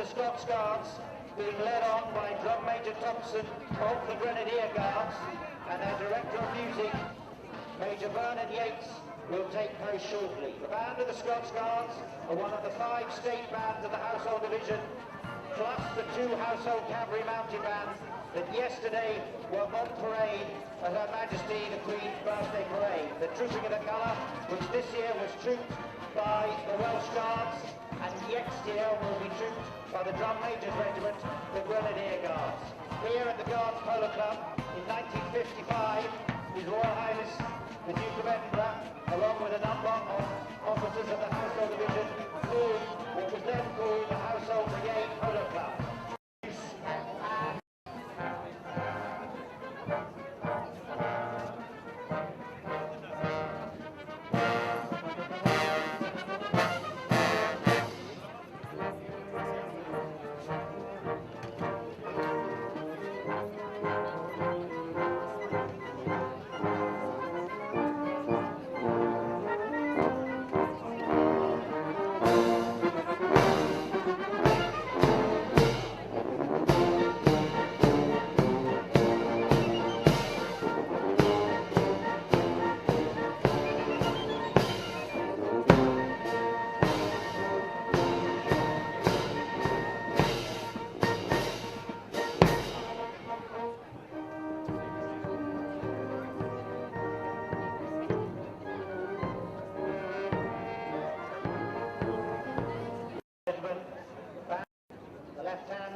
the Scots Guards, being led on by Drum Major Thompson of the Grenadier Guards, and their Director of Music, Major Bernard Yates, will take place shortly. The band of the Scots Guards are one of the 5 state bands of the Household Division, plus the 2 Household Cavalry Mounted Bands that yesterday were on parade at Her Majesty the Queen's birthday parade. The Trooping of the Colour, which this year was trooped by the Welsh Guards, and next year will be trooped by the Drum Major's Regiment, the Grenadier Guards. Here at the Guards Polo Club in 1955, His Royal Highness the Duke of Edinburgh, along with a number of officers of the Household Division, formed what was then called the Household Brigade Polo Club.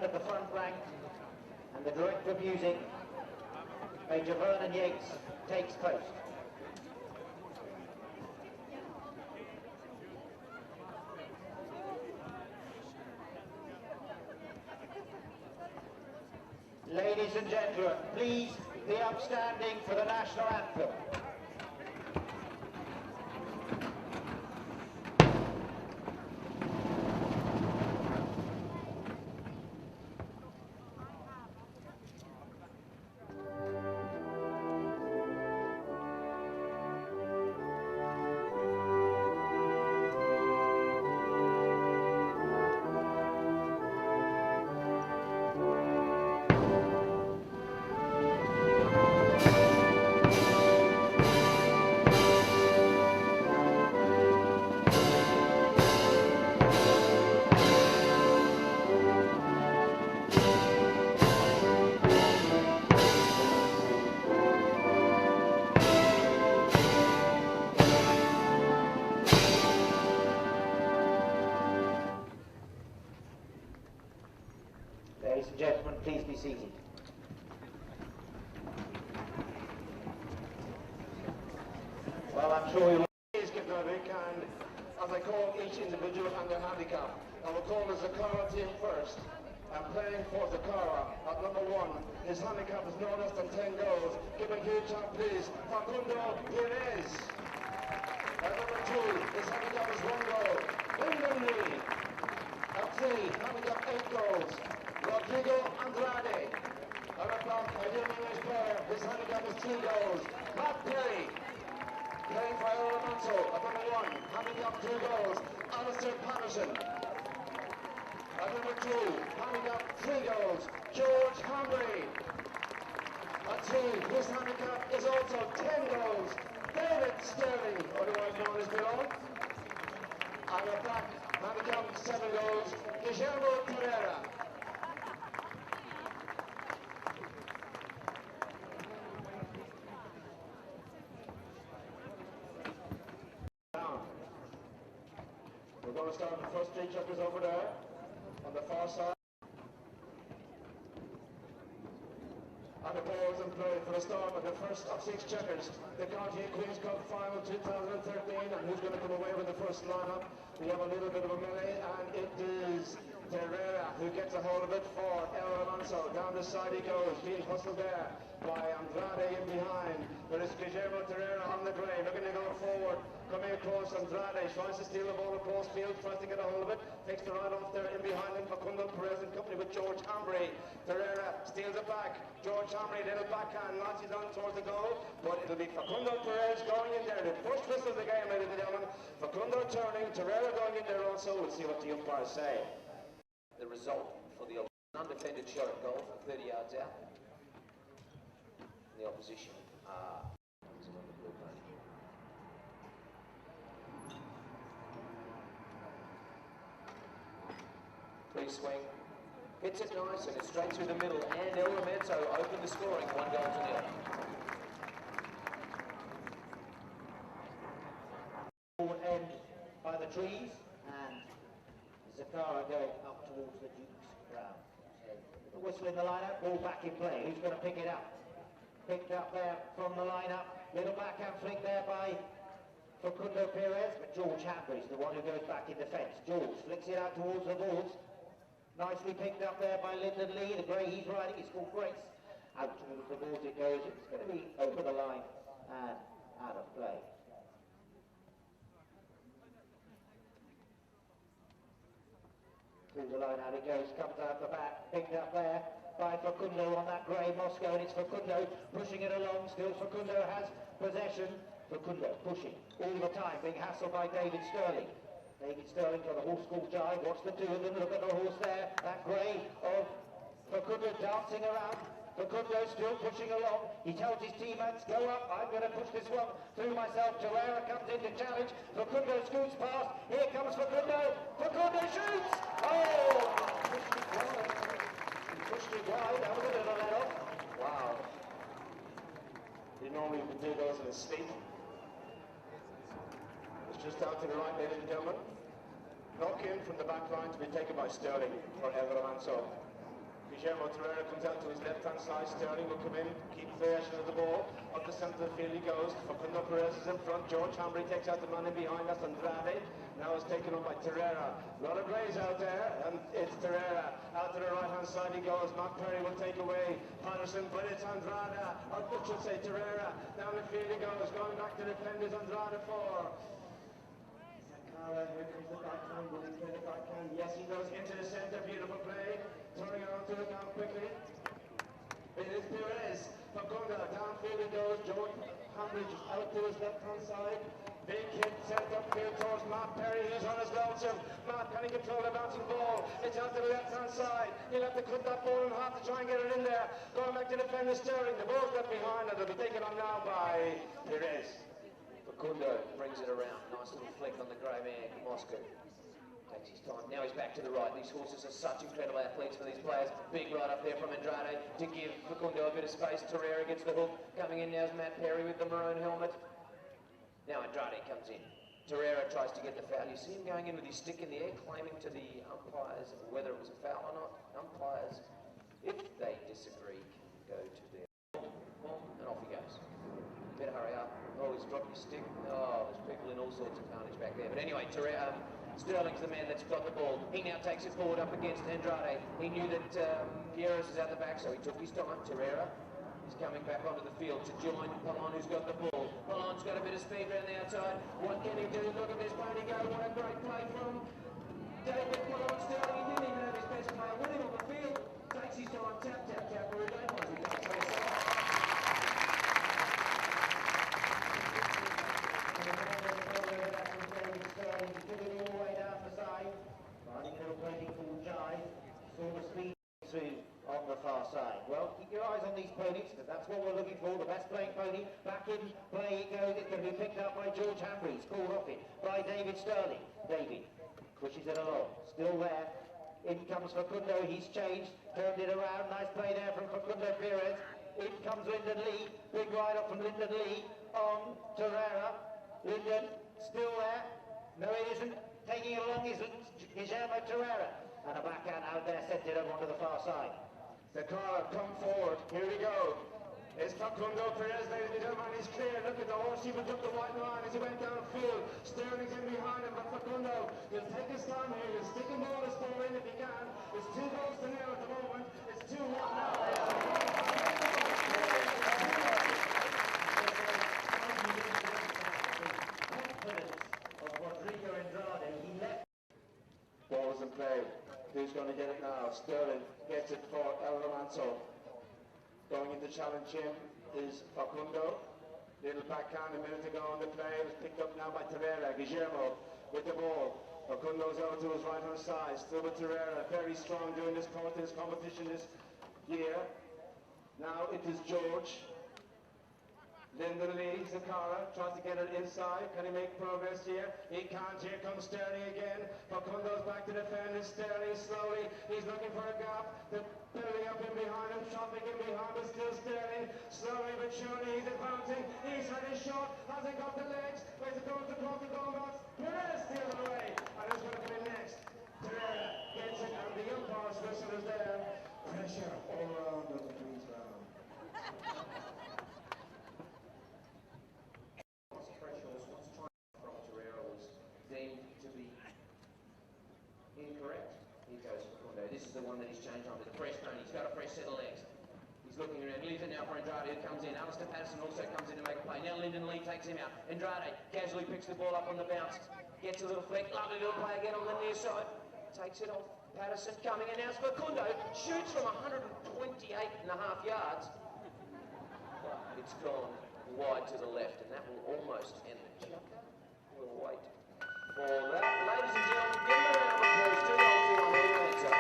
Of the front rank and the Director of Music, Major Vernon Yates, takes post. Ladies and gentlemen, please be upstanding for the national anthem. Ladies and gentlemen, please be seated. Well, I'm sure you'll please give them a big hand as I call each individual and their handicap. I will call the Zakara team first. I'm playing for Zakara at number 1. His handicap is no less than 10 goals. Give a huge hand, please. Facundo Perez. At number 2, his handicap is 1 goal. Lindenly. At 3, handicap 8 goals. Rodrigo Andrade. At the back, a young English player. His handicap is 3 goals. Matt Perry. Playing for Alonso at number 1. Handicap 2 goals. Alistair Patterson. At number 2, handicap 3 goals. George Hambry. At 3, his handicap is also 10 goals. David Sterling, otherwise known as Milon. And at back, handicap 7 goals. Guillermo Pereira. We're going to start with the first 3 checkers over there on the far side. And the ball is in play for the start of the first of 6 checkers. The County Queen's Cup Final 2013, and who's going to come away with the first lineup? We have a little bit of a melee, and it is Terrera who gets a hold of it for El Alonso. Down the side he goes, being hustled there by Andrade in behind. There is Guillermo Terrera on the grey, looking to go forward. Coming across, Andrade tries to steal the ball across field, tries to get a hold of it, takes the right off there in behind him. Facundo Perez in company with George Hambry. Terrera steals it back. George Hambry, little backhand, launches on towards the goal, but it'll be Facundo Perez going in there. The first whistle of the game, ladies and gentlemen. Facundo turning, Terrera going in there also. We'll see what the umpires say. The result for the undefended shot at goal from 30 yards out. And the opposition are on the blue pony. Pre-swing, hits it nice and it's straight through the middle, and El Romanzo opened the scoring 1-0. Forward end by the trees, and Zakara going up towards the Duke's ground. So, the whistle in the lineup, ball back in play. Who's going to pick it up? Picked up there from the lineup. Little backhand flick there by Facundo Perez, but George Hambury's the one who goes back in defence. George flicks it out towards the boards. Nicely picked up there by Lyndon Lee. The grey he's riding is called Grace. Out towards the boards it goes. It's going to be over the line and out of play. Through the line out it goes, comes out the back, picked up there by Facundo on that grey Moscow, and it's Facundo pushing it along. Still Facundo has possession. Facundo pushing all the time, being hassled by David Sterling. David Sterling got a horse called Jive. Watch the two of them, look at the horse there. That grey of Facundo dancing around. Facundo still pushing along. He tells his teammates, go up, I'm going to push this one through myself. Torreira comes in to challenge. Facundo scoots past. Here comes Facundo. Facundo shoots! Oh! He pushed it wide. That was a little let off. Wow. You normally would do those in a sleep. It's just out to the right, ladies and gentlemen. Knock in from the back line to be taken by Sterling for El Romanzo. Guillermo Torreira comes out to his left-hand side. Sterling will come in, keep possession of the ball. Up the centre of the field he goes. Facundo Perez is in front. George Hambury takes out the man in behind. That's Andrade. Now it's taken on by Torreira. A lot of greys out there, and it's Torreira. Out to the right-hand side he goes. Matt Perry will take away Patterson, but it's Andrade. Or I should say Torreira. Down the field he goes. Going back to defenders. Andrade for. Here comes the backhand. Will he play the backhand? Yes, he goes into the centre. Beautiful play. Turning around to it now quickly. It is Perez. Facundo. Downfield he goes. George Hambury out to his left-hand side. Big hit sent upfield towards Matt Perry, who's on his lonesome. Matt, can he control the bouncing ball? It's out to the left-hand side. He'll have to cut that ball in half to try and get it in there. Going back to defender Sterling. The ball's left behind, and it'll be taken on now by Perez. Facundo brings it around. Nice little flick on the grey man, Moscow. Takes his time. Now he's back to the right. These horses are such incredible athletes for these players. Big right up there from Andrade to give Facundo a bit of space. Torreira gets the hook. Coming in now is Matt Perry with the maroon helmet. Now Andrade comes in. Torreira tries to get the foul. You see him going in with his stick in the air, claiming to the umpires whether it was a foul or not. Umpires, if they disagree, can go to their and off he goes. Better hurry up. Oh, he's dropped his stick. Oh, there's people in all sorts of carnage back there. But anyway, Sterling's the man that's got the ball. He now takes it forward up against Andrade. He knew that Pierres is out the back, so he took his time. Torreira is coming back onto the field to join Polon, who's got the ball. Polon's got a bit of speed around the outside. What can he do? Look at this pony go. What a great play from David Polon. Sterling, he didn't even have his best player with him on the field. Takes his time. Tap, tap, tap. We're again once he does so. Saw the speed through on the far side. Well, keep your eyes on these ponies, because that's what we're looking for, the best playing pony. Back in play it goes. It's going to be picked up by George Hambury. It's called off it by David Sterling. David pushes it along. Still there. In comes Facundo. He's changed. Turned it around. Nice play there from Facundo Perez. In comes Lyndon Lee. Big ride up from Lyndon Lee on Torreira. Lyndon still there. No, it isn't. Taking it along is Guillermo Torreira. And a backhand out there, sent it over onto the far side. The car, come forward. Here we go. It's Facundo Perez, ladies and gentlemen. He's clear. Look at the horse. He went up the white line as he went downfield. Sterling's in behind him, but Facundo will take his time here. He'll stick him ball as far in if he can. It's 2 goals to 0 at the moment. It's 2-1 now. Confidence of Rodrigo Andrade. He left. Ball is in play. Who's going to get it now? Sterling gets it for El Romanzo. Going into challenge him is Facundo. Little backhand a minute ago on the play. It was picked up now by Torreira. Guillermo with the ball. Ocundo's out to his right-hand side, still with Torreira, very strong during this competition this year. Now it is George. Lyndon Lee, Zakara, tries to get it inside. Can he make progress here? He can't. Here comes Sterling again. Facundo's back to defend. It's Sterling slowly. He's looking for a gap. They're building up in behind him, chopping in behind, but still Sterling. Slowly but surely he's advancing. He's had his shot. Hasn't got the legs. Where's it going to cross the goal box? Perez steals it away. And who's going to come in next? Torreira gets it, and the umpire's whistle is there. Pressure all around the Queen's round. This is the one that he's changed on to the press zone. He's got a fresh set of legs. He's looking around, leaves it now for Andrade, who comes in. Alistair Patterson also comes in to make a play. Now Lyndon Lee takes him out. Andrade casually picks the ball up on the bounce. Gets a little flick. Lovely little play again on the near side. Takes it off. Patterson coming in now. Facundo shoots from 128.5 yards. But it's gone wide to the left, and that will almost end the chucker. We'll wait for that. Ladies and gentlemen, give them a round of applause. 2 goals to 1. What do you think, sir?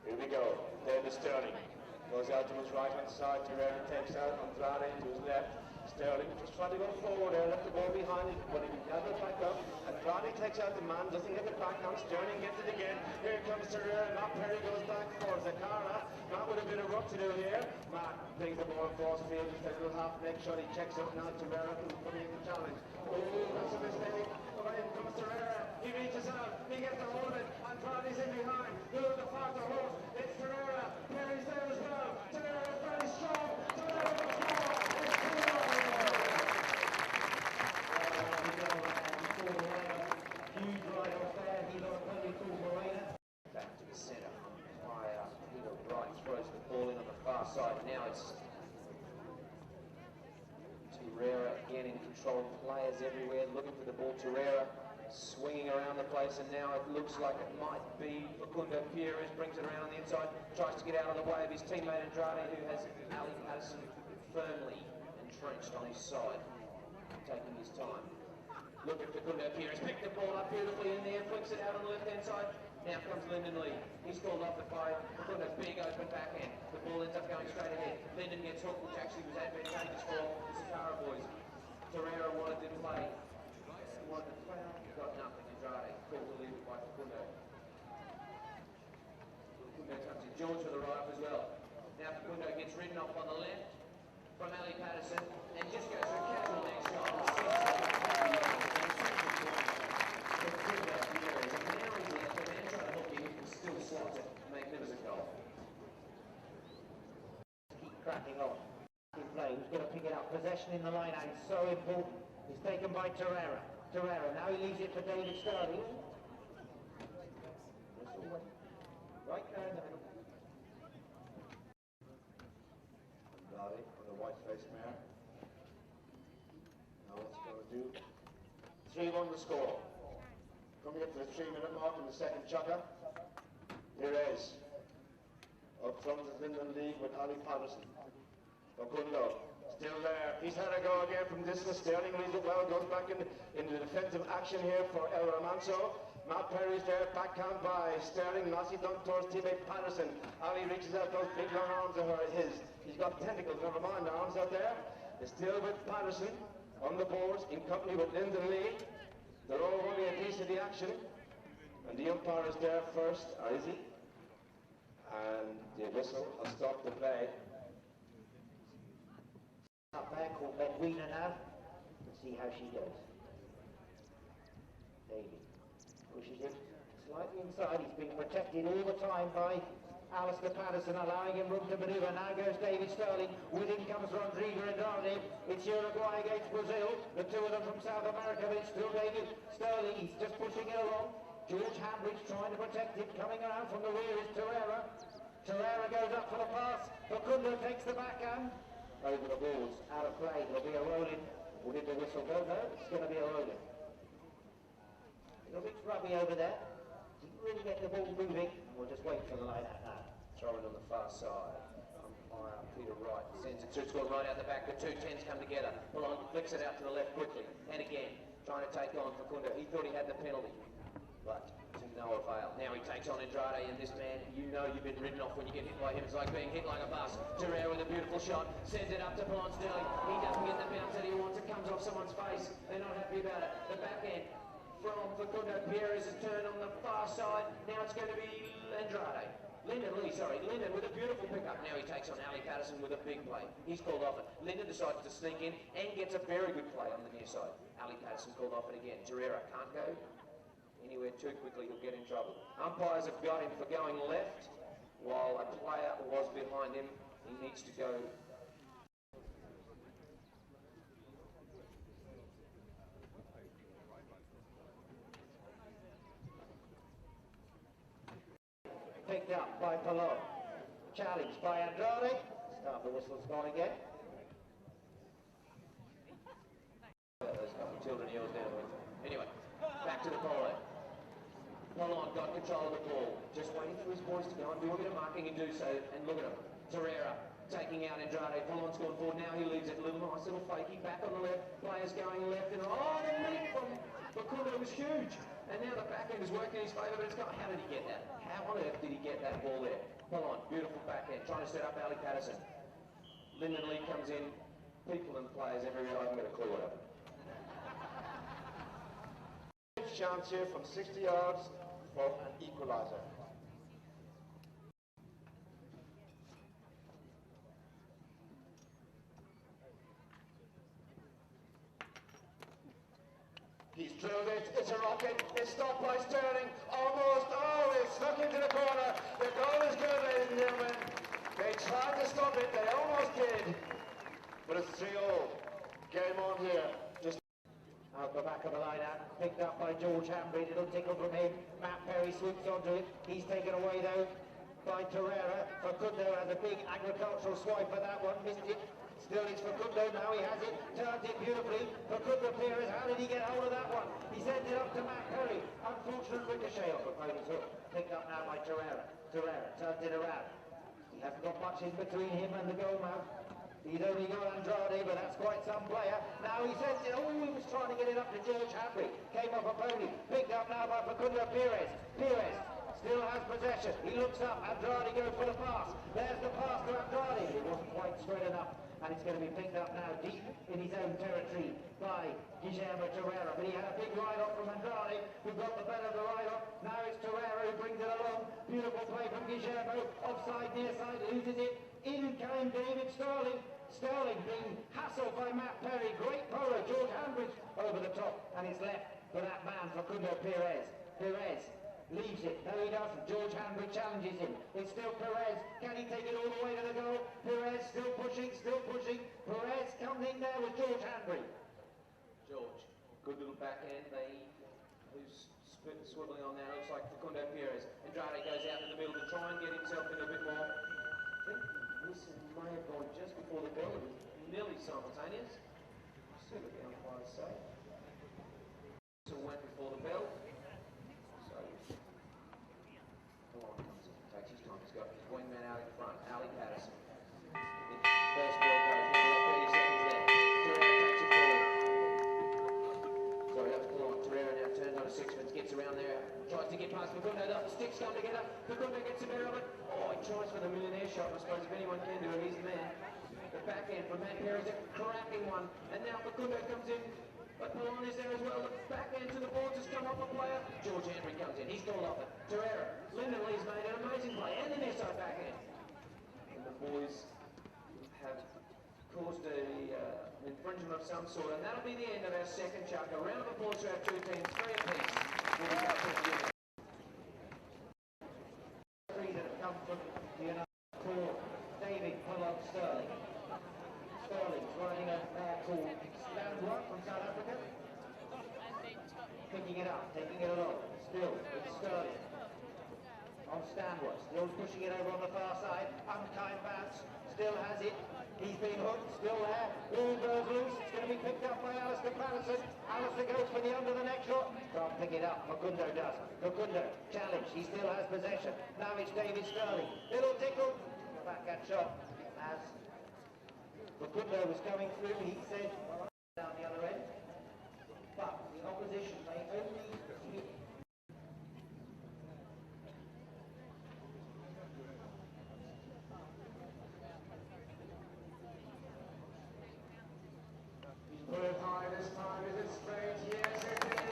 Here we go. There's Sterling. Goes out to his right-hand side. Torreira takes out Andrade to his left. Sterling just trying to go forward there, left the ball behind him, but he can gather it back up. Andrade takes out the man, doesn't get it back on. Sterling gets it again. Here comes Torreira. Matt Perry goes back for Zakara. Matt with a bit of work to do here. Matt brings the ball across field. He takes a little half neck shot. He checks out now. Torreira who's putting in the challenge. Oh, that's a mistake. Oh, in comes Torreira. He reaches out. He gets a hold of it. Andrade's in behind. Who's the faster horse? It's Torreira. Perry's there as well. Torreira is very strong. Torreira will score. It's 2-0. Huge right off there. He's on a penalty called Morena. Back to the centre. Higher. Peter Wright throws the ball in on the far side. Now it's Torreira again in control. Players everywhere looking for the ball. Torreira swinging around the place, and now it looks like it might be Facundo Pires. Brings it around on the inside. Tries to get out of the way of his teammate Andrade, who has Ali Patterson firmly entrenched on his side, taking his time. Look at Facundo Pires, picked the ball up beautifully in there, flicks it out on the left-hand side. Now comes Lyndon Lee. He's called off the play. Facundo's big open backhand. The ball ends up going straight ahead. Lyndon gets hooked, which actually was advantageous for the Sakara boys. Torreira wanted to play. He wanted to play out. Got nothing. Andrade called to leave it by Facundo. Facundo comes in. George with the right as well. Now Facundo gets ridden off on the left from Ali Patterson and just goes for a casual next shot. Cracking on. Play. Who's going to pick it up? Possession in the line out is so important. It's taken by Torreira. Torreira. Now he leaves it for David Sterling. Right there in the middle. Andrade on the white-faced mare. Now what's he going to do? 3-1 the score. Coming up to the 3-minute mark in the second chucker. Here is. Up front is Lyndon Lee with Ali Patterson. Facundo, still there. He's had a go again from distance. Sterling reads it well, goes back in the defensive action here for El Romanzo. Matt Perry's there, backhand by Sterling. Nicely done towards teammate Patterson. Ali reaches out, those big long arms of his. He's got tentacles, never mind, arms out there. They're still with Patterson on the boards in company with Lyndon Lee. They're all wanting a piece of the action. And the umpire is there first, or is he? And the whistle has stopped the play. Up there called Medwina now. Let's see how she goes. David pushes it slightly inside. He's being protected all the time by Alistair Patterson, allowing him room to manoeuvre. Now goes David Sterling. With him comes Rodrigo Andrade. It's Uruguay against Brazil. The two of them from South America, but it's still David Sterling. He's just pushing it along. George Hambridge trying to protect it. Coming around from the rear is Torreira. Torreira goes up for the pass. Facundo takes the backhand. Over the balls, out of play. There'll be a rolling. Or did the whistle go? No, it's going to be a rolling. A bit grubby over there. Didn't really get the ball moving. We'll just wait for the line out now. Throwing on the far side. Umpire Peter Wright sends it through. It's gone right out the back. The two tens come together. Polo flicks it out to the left quickly. And again, trying to take on Facundo. He thought he had the penalty, but to no avail. Now he takes on Andrade, and this man, you know you've been ridden off when you get hit by him. It's like being hit like a bus. Terrera with a beautiful shot. Sends it up to Polo. He doesn't get the bounce that he wants. It comes off someone's face. They're not happy about it. The back end from Facundo Perez's turn on the far side. Now it's going to be Andrade. Lyndon with a beautiful pickup. Now he takes on Ali Patterson with a big play. He's called off it. Lyndon decides to sneak in and gets a very good play on the near side. Ali Patterson called off it again. Terrera can't go anywhere too quickly, he'll get in trouble. Umpires have got him for going left, while a player was behind him. He needs to go. Picked up by Polo. Challenged by Andrade. Start the whistle's gone again. There's a couple of children he was down with. Anyway, back to the Polo. Polo got control of the ball. Just waiting for his boys to go and do a bit of marking and do so. And look at him. Terrera taking out Andrade. Polon's gone forward. Now he leaves it. Little nice little fakey. Back on the left. Players going left. And oh, the leap from Facundo was huge. And now the back end is working in his favour, but it's got. How did he get that? How on earth did he get that ball there? Polon, beautiful back end, trying to set up Ali Patterson. Lyndon Lee comes in. People and players everywhere. I haven't got a clue what happened. Chance here from 60 yards for an equaliser. He's drilled it, it's a rocket, it's stopped by Sterling, almost, oh, it snuck into the corner. The goal is good, ladies and gentlemen. They tried to stop it, they almost did, but it's 3-all. Game on here. Just out the back of the line out, picked up by George Hambry, little tickle from him. Matt Perry swoops onto it, he's taken away though by Terrera. Facundo has a big agricultural swipe for that one, missed it. Still it's Facundo, now he has it, turns it beautifully. Facundo Perez, how did he get hold of that one? He sends it up to Matt Perry. Unfortunate ricochet off opponent's hook. Picked up now by Terrera. Terrera turns it around. He hasn't got much in between him and the goal mouth. He's only got Andrade, but that's quite some player. Now he sends it, oh, he was trying to get it up to George Hambry. Came off a pony. Picked up now by Facundo Perez. Perez still has possession. He looks up, Andrade goes for the pass. There's the pass to Andrade. It wasn't quite straight enough. And it's going to be picked up now deep in his own territory by Guillermo Terrera. But he had a big ride-off from Andrade, who got the better of the ride-off. Now it's Terrera who brings it along. Beautiful play from Guillermo. Offside, near side, loses it. In came David Sterling. Sterling being hassled by Matt Perry. Great polo. George Hambridge over the top. And it's left for that man, Facundo Perez. Perez leaves it. No, he doesn't. George Hambry challenges him. It's still Perez. Can he take it all the way to the goal? Perez still pushing, still pushing. Perez comes in there with George Hambry. George, good little backhand. Who's swiveling on there? Looks like Facundo Perez. Andrade goes out in the middle to try and get himself in a bit more. I think this may have gone just before the bell. It was nearly simultaneous. See what the umpires say. So went before the bell. Wingman out in front, Ali Patterson. First ball goes, now 30 seconds left. Terrera takes it forward. Sorry, that was Polo. Terrera now turns on a sixpence, gets around there, tries to get past Facundo. The sticks come together. Facundo gets a better of it. Oh, he tries for the millionaire shot. I suppose if anyone can do it, he's the man. The back end from Matt Perry is a cracking one. And now Facundo comes in. But Polo is there as well. The back end to the ball just come off a player. George Hambry comes in. He's called off it. Terrera. Lyndon Lee's made an amazing play. And the near side back end. And the boys have caused an infringement of some sort. And that'll be the end of our second chuck. A round of applause to our two teams. 3 apiece. Three that have come from the United States. David Pollock Sterling. Sterling's riding a mare called Landrock from South Africa. Picking it up, taking it along. Still, it's Sterling. Offside. Stanworth still pushing it over on the far side. Unkind bounce, still has it. He's been hooked, still there. Ball goes loose. It's going to be picked up by Alistair Patterson. Alistair goes for the under the neck shot. Can't pick it up. Facundo does. Facundo challenge. He still has possession. Now it's David Sterling. Little tickle. Backhand shot as Facundo was coming through. He said down the other end. But the opposition may only hit. Put it high this time, is it straight? Yes, it is.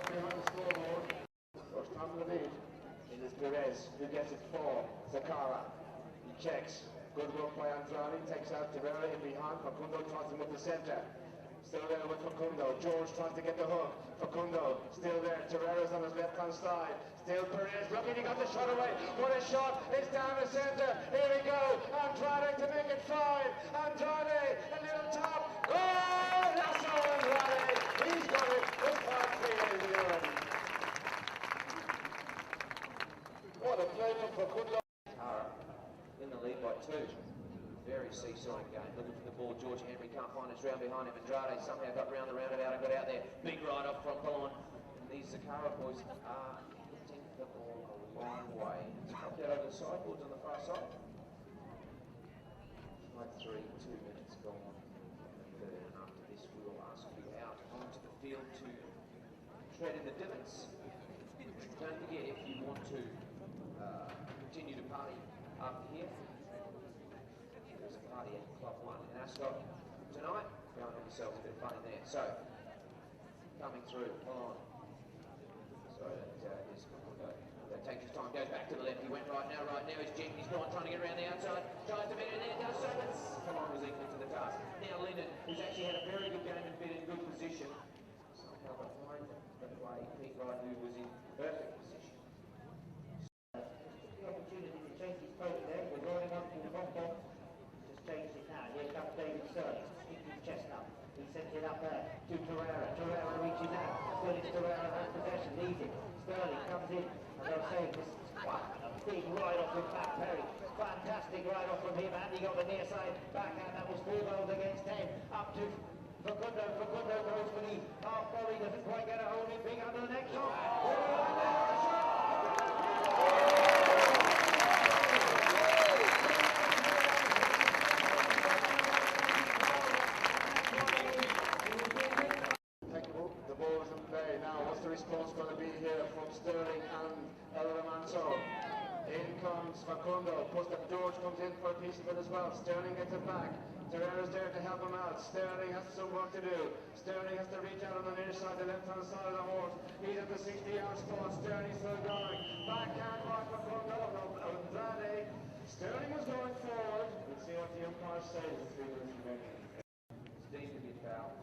Behind the scoreboard. First time to the lead. It is Perez who gets it for Zakara. He checks. Good work by Andrade. Takes out Terrera in behind. Facundo tries to move the centre. Still there with Facundo. George tries to get the hook. Facundo still there. Terrera's on his left-hand side. Still Perez looking. He got the shot away. What a shot. It's down the centre. Here we go. Andrade to make it 5. Andrade. A little top. Oh, Lasso Andrade. He's got it. It's 5-3 in the end. What a play from Facundo. In the lead by 2. Very seesawing game. Looking for the ball. George Henry can't find his round behind him. Andrade somehow got round the roundabout and got out there. Big ride off from Polo. These Zakara boys are hitting the ball a long way. It's popped out over the sideboards on the far side. 5-3, 2 minutes gone. And after this, we will ask you out onto the field to tread in the divots. Don't forget, if you want to continue to party after here, there's a party at Club 1 in Ascot tonight. Go and have yourselves a bit of fun in there. So, coming through, on. So that is that takes his time, goes back to the left. He went right now he's Jim. He's gone trying to get around the outside. Tries to beat it there, does so, but come on, was equal to the task. Now Linden, who's actually had a very good game and been in good position. Somehow behind the play, Pete Wright, who was in perfect position. The opportunity to change his pose there. We're rolling up to the bottom. Just changed it now. Here comes David Sterling. Sticking chestnut. He sends it up there to Terrera. Terrera reaches out. Still it's Terrera has possession. Leaves it. Sterling comes in. As I was saying, this is quite a big ride off with Matt Perry. Fantastic ride off from him. And he got the near side backhand. That was 4 goals against 10. Up to Facundo. Facundo goes for the half volley. Doesn't quite get a hold of it. Big under the neck shot. Response going to be here from Sterling and El Romanzo. In comes Facundo, George comes in for a piece of it as well. Sterling gets it back. Terrera's there to help him out. Sterling has some work to do. Sterling has to reach out on the near side, the left-hand side of the horse. He's at the 60-yard spot. Sterling's still going. Backhand by Facundo. Andrade. Sterling was going forward. Let's see what the umpire says. 3 minutes remaining. Steve to be fouled.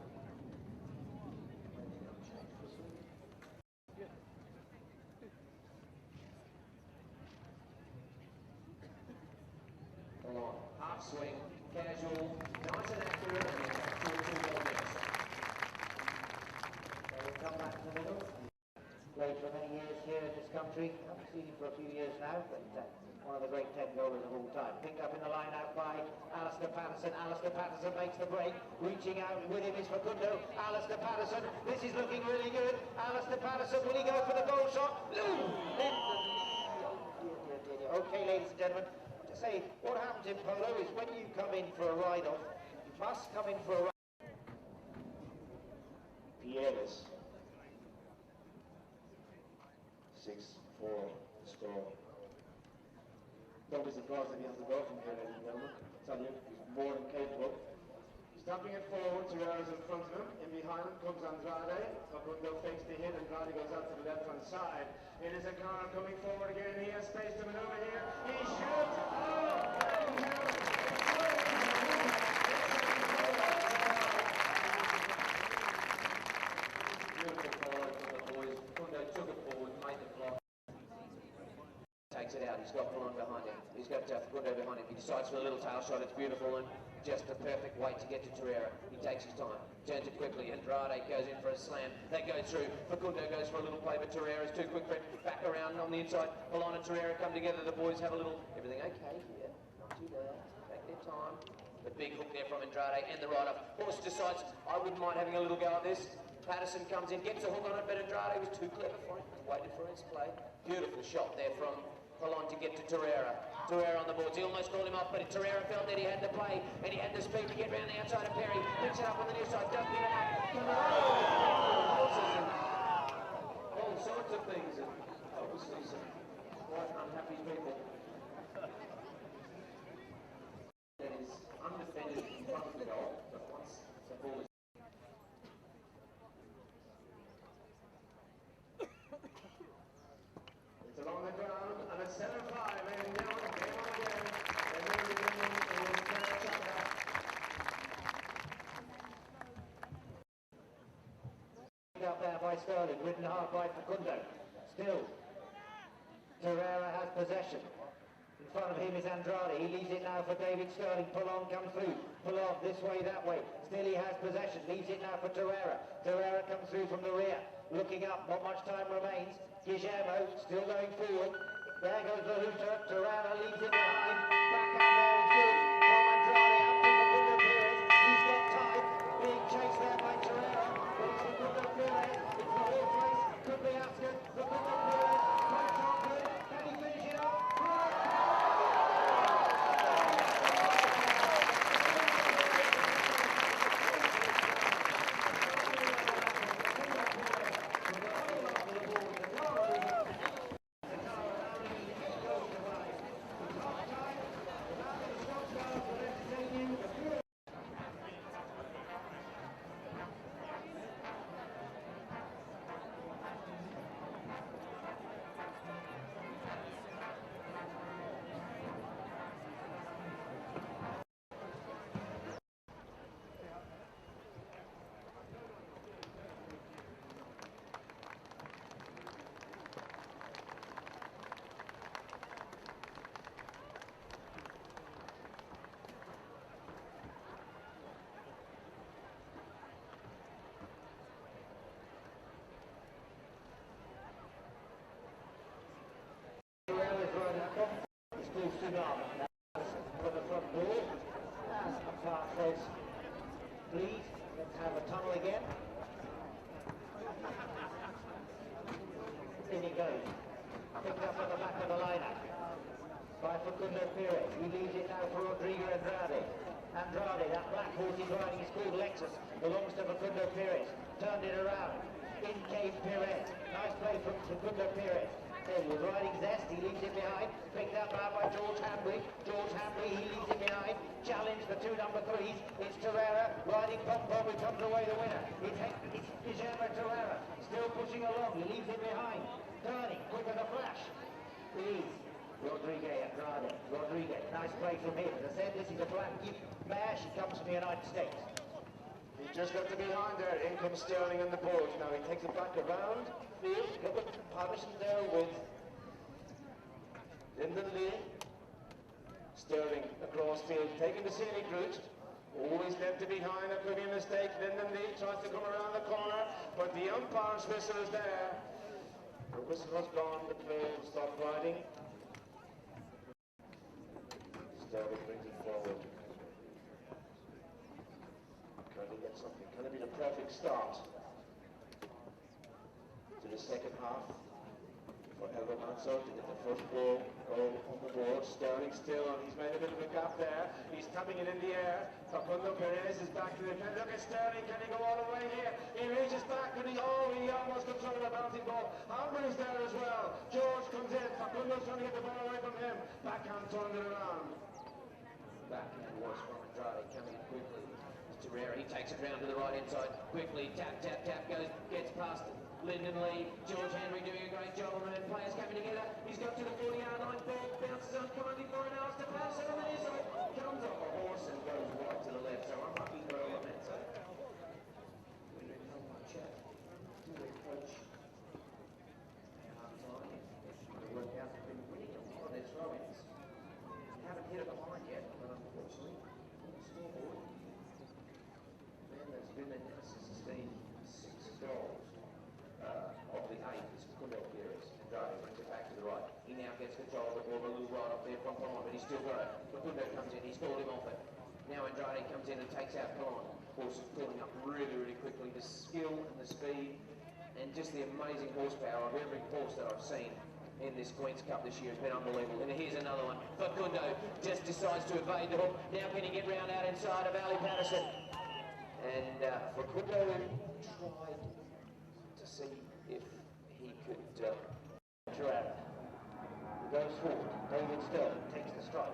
Half swing, casual, nice and accurate, and 2 goal mix. They will come back to the middle. Played for many years here in this country. I haven't seen him for a few years now, but one of the great 10 goalers of all time. Picked up in the line out by Alistair Patterson. Alistair Patterson makes the break. Reaching out with him is Facundo. Alistair Patterson. This is looking really good. Alistair Patterson, will he go for the goal shot? Okay, ladies and gentlemen. Say, what happens in polo is when you come in for a ride-off, you must come in for a ride. Pierres. 6-4 score. Don't be surprised if he has to go from here, ladies and gentlemen. I tell you, he's more than capable. Snapping it forward, Terrera's in front of him. In behind him comes Andrade. Facundo fakes the hit. Andrade goes out to the left-hand side. It is a car coming forward again. He has space to maneuver here. He shoots. Beautiful forward from the boys. Facundo took it forward, made the block. Takes it out. He's got Pallon behind him. He's got Facundo behind him. He decides for a little tail shot. It's beautiful and just the perfect weight to get to Terrera. He takes his time. turns it quickly. Andrade goes in for a slam. They go through. Facundo goes for a little play, but Torreira's too quick for it. Back around on the inside. Polo and Torreira come together. The boys have a little. Everything okay here? Not too bad. Take their time. The big hook there from Andrade and the rider. Horse decides, I wouldn't mind having a little go at this. Patterson comes in, gets a hook on it, but Andrade was too clever for him. Waited for his play. Beautiful shot there from Polon to get to Torreira. Torreira on the boards. He almost called him off, but Torreira felt that he had the play and he had the speed to get round the outside of Perry. Picks it up on the near side, doesn't get it up. Horses and all sorts of things, and obviously some quite unhappy people. That is undefended in front of the goal, but once the ball is along the ground, and it's 7-5, and now game on again. They're moving in Chaka. Up there by Sterling, ridden hard by Facundo. Still, Torreira has possession. In front of him is Andrade. He leaves it now for David Sterling. Polon comes through. Polon this way, that way. Still he has possession. Leaves it now for Torreira. Torreira comes through from the rear. Looking up, not much time remains. Guillermo still going forward. There goes the hooter. Torreira leaves it behind. Backhand there is good. From Andrade up to Facundo Perez. He's got time. Being chased there by Torreira. But it's Facundo Perez. It's the horse race. Could be Ascot. Facundo Perez. Quite confident. Can he finish it up? For the front door, as the car says, please, let's have a tunnel again. In he goes, picked up at the back of the lineup by Facundo Perez. He leaves it now for Rodrigo Andrade. Andrade, that black horse he's riding is called Lexus, belongs to Facundo Perez. Turned it around, in came Perez. Nice play from Facundo Perez. He was riding Zest, he leaves it behind, picked up now by George Hambry. George Hambry, he leaves it behind, challenged the two number 3s. It's Torreira riding Pom-Pom, who comes away the winner. It's Guillermo Torreira, still pushing along, he leaves it behind. Turning, quick as a flash. Please, Rodriguez Andrade. Rodriguez, nice play from him. As I said, this is a black mare, she comes from the United States. He just got to behind there. In comes Sterling on the board. Now he takes it back around field. Couple of Patterson there with Lyndon Lee. Sterling across field, taking the scenic route. Always left to behind. That could be a mistake. Lyndon Lee tries to come around the corner, but the umpire's whistle is there. The whistle has gone. The player will stop riding. Sterling brings it forward. Can he get something? Can it be the perfect start to the second half for Elgo Manso to get the first goal on the board? Sterling still, and he's made a bit of a gap there. He's tapping it in the air. Facundo Perez is back to the defense. Look at Sterling, can he go all the way here? He reaches back and he almost controls the bouncing ball. Humber's there as well. George comes in. Facundo's trying to get the ball away from him. Backhand turned it around. Backhand was from Andrade coming in quickly. Torreira, he takes it round to the right hand side quickly. Tap, tap, tap, gets past Lyndon Lee. George Henry doing a great job on it. Players coming together. He's got to the 40-yard line. Ball bounces unkindly for an hour to pass it on the near side. Comes off a horse and goes wide to the left. So unlucky for Elemental. We didn't have much chat to the coach at half time. The workout has been winning a lot of their throw-ins. Haven't hit it behind yet, but unfortunately, on the scoreboard, man, there's been a he's still got it. Facundo comes in, he's pulled him off it. Now Andrade comes in and takes out Polo. Horse is pulling up really, really quickly. The skill and the speed and just the amazing horsepower of every horse that I've seen in this Queen's Cup this year has been unbelievable. And here's another one. Facundo just decides to evade the hook. Now can he get round out inside of Ali Patterson? And Facundo tried to see if he could... Gerard. He goes forward. David Sterling takes the strike.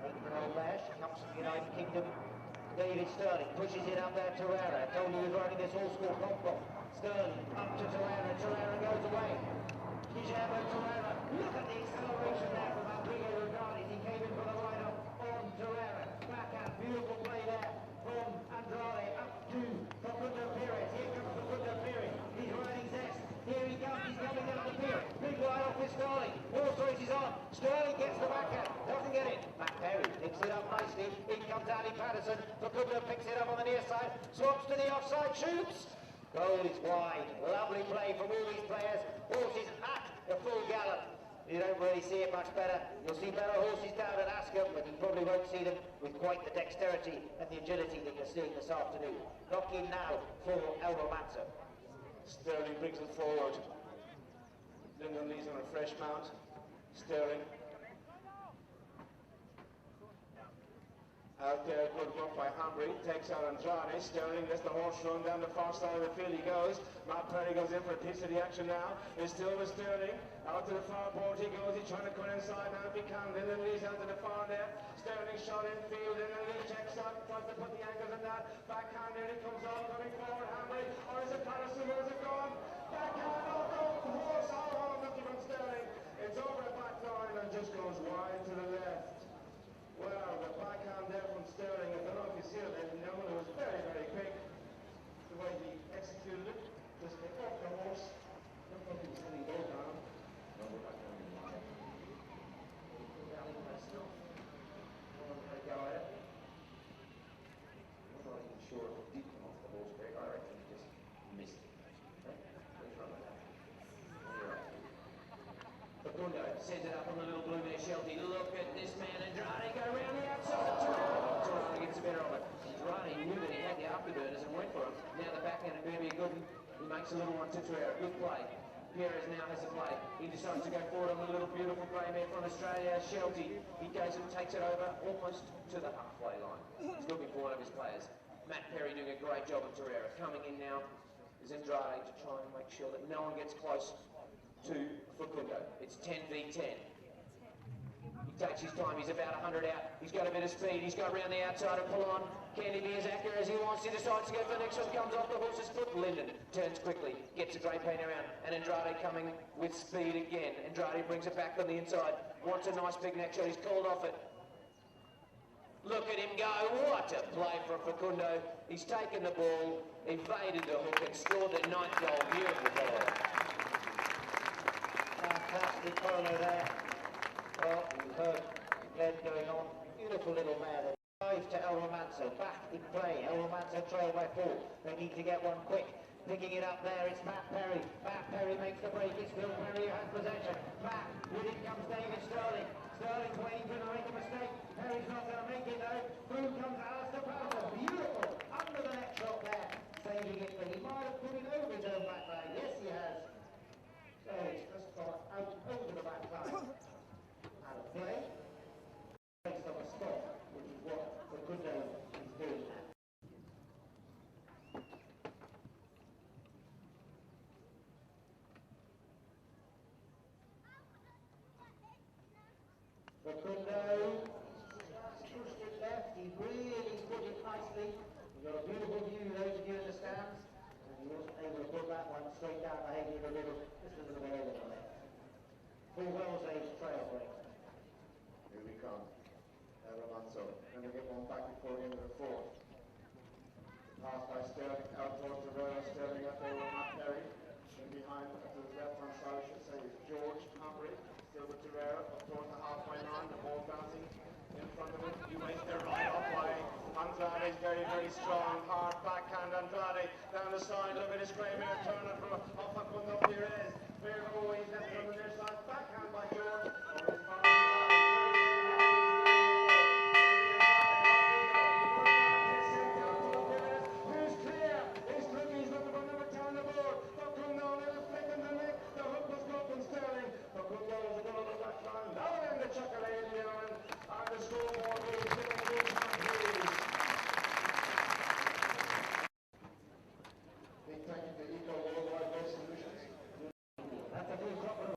8-year-old mare, she comes from the United Kingdom. David Sterling pushes it up there to Terrera. I told you he was riding this horse called Pom-Pom. Sterling up to Terrera. Terrera goes away. Guillermo Terrera. Look at the acceleration there from Rodrigo Regardis. He came in for the ride-up on Terrera. Backhand, beautiful play there from Andrade up to Facundo Perez. Here comes Facundo Perez. He's riding Zest. Here he comes. He's coming down the pier. Big ride off with Sterling. Horse races on. Sterling gets the backhand. Doesn't get it. Matt Perry picks it up nicely. In comes Ali Patterson. Facundo picks it up on the near side. Swaps to the offside. Shoots. Goal is wide. Lovely play from all these players. Horses at the full gallop. You don't really see it much better. You'll see better horses down at Ascot, but you probably won't see them with quite the dexterity and the agility that you're seeing this afternoon. Lock in now for El Romanzo. Sterling brings it forward. Lyndon Lee's on a fresh mount. Sterling. Out there, good work by Humphrey. Takes out Andrade. Sterling lets the horse run down the far side of the field. He goes. Matt Perry goes in for a piece of the action now. It's still with Sterling. Out to the far board he goes. He's trying to cut inside now if he can. Lyndon Lee's out to the far there. Sterling shot in field. Lyndon Lee checks up. Tries to put the ankles in that. Backhand there he comes on. Coming forward. Humphrey. Or is it Patterson? Where is it gone? Backhand. Oh, the horse. Oh, nothing from Sterling. It's over at back line and just goes wide to the left. Well, the backhand there from Sterling, I don't know if you see it, ladies and gentlemen, it was very, very quick. The way he executed it, just get off the horse. Look like he was hitting go down. No, we're back down in line. Rally pressed off. They go at it. I'm not even sure if it did come off the horse, Greg. I reckon he just missed it. Okay? Let's run with that. Facundo sends it up on the little blue mare Sheltie. Look at this man, Andrade, go around the outside. Terrera gets the better of it. Andrade knew that he had the afterburners and went for him. Now the backhand is going to be a good one. He makes a little one to Terrera. Good play. Perez now has a play. He decides to go forward on the little beautiful grey mare from Australia, Sheltie. He goes and takes it over almost to the halfway line. He's looking for one of his players. Matt Perry doing a great job of Terrera. Coming in now is Andrade to try and make sure that no one gets close to Facundo. It's 10 v 10. He takes his time, he's about 100 out. He's got a bit of speed, he's got around the outside and pull on. Can he be as accurate as he wants? He decides to go for the next one, comes off the horse's foot. Lyndon turns quickly, gets a great pain around, and Andrade coming with speed again. Andrade brings it back on the inside, wants a nice big neck shot, he's called off it. Look at him go, what a play from Facundo. He's taken the ball, evaded the hook and scored the 9th goal. Beautiful ball. Fantastic polo there. Well, you heard Glenn going on. Beautiful little mare there. 5 to El Romanzo. Back in play. El Romanzo trailed by 4. They need to get one quick. Picking it up there, it's Matt Perry. Matt Perry makes the break. It's Phil Perry who has possession. Matt, with it comes David Sterling. Sterling's waiting for him to make a mistake. Perry's not going to make it though. Through comes Alistair Patterson. Beautiful. Under the neck shot there. Saving it, but he might have put it over his own back line. Yes, he has. So it's just gone out over the back line. Out of play. Based on a stop, which is what Facundo is doing now. Facundo pushed it left, he really put it nicely. You've got a beautiful view, those of you in the stands, and he wasn't able to put that one straight down the head in a little, just a little bit over the left. Full well saved trail break. Here we come. El Romanzo. Going to get one back before the end of the 4th. Pass by Sterling, out towards the road. Sterling up there with Matt Perry. And behind, to his left-hand side, I should say, is George Humphrey. Still with Terrera, up towards the halfway line. The ball bouncing in front of him. He waits there right off by Andrade. Is very, very strong. Hard backhand Andrade down the side. Look at his grey mare turning from off and putting up. Here it is. Fair away. He's left on the near side. Backhand by George. Oh, he's the Eco Worldwide Best Solutions. That's a full crop of the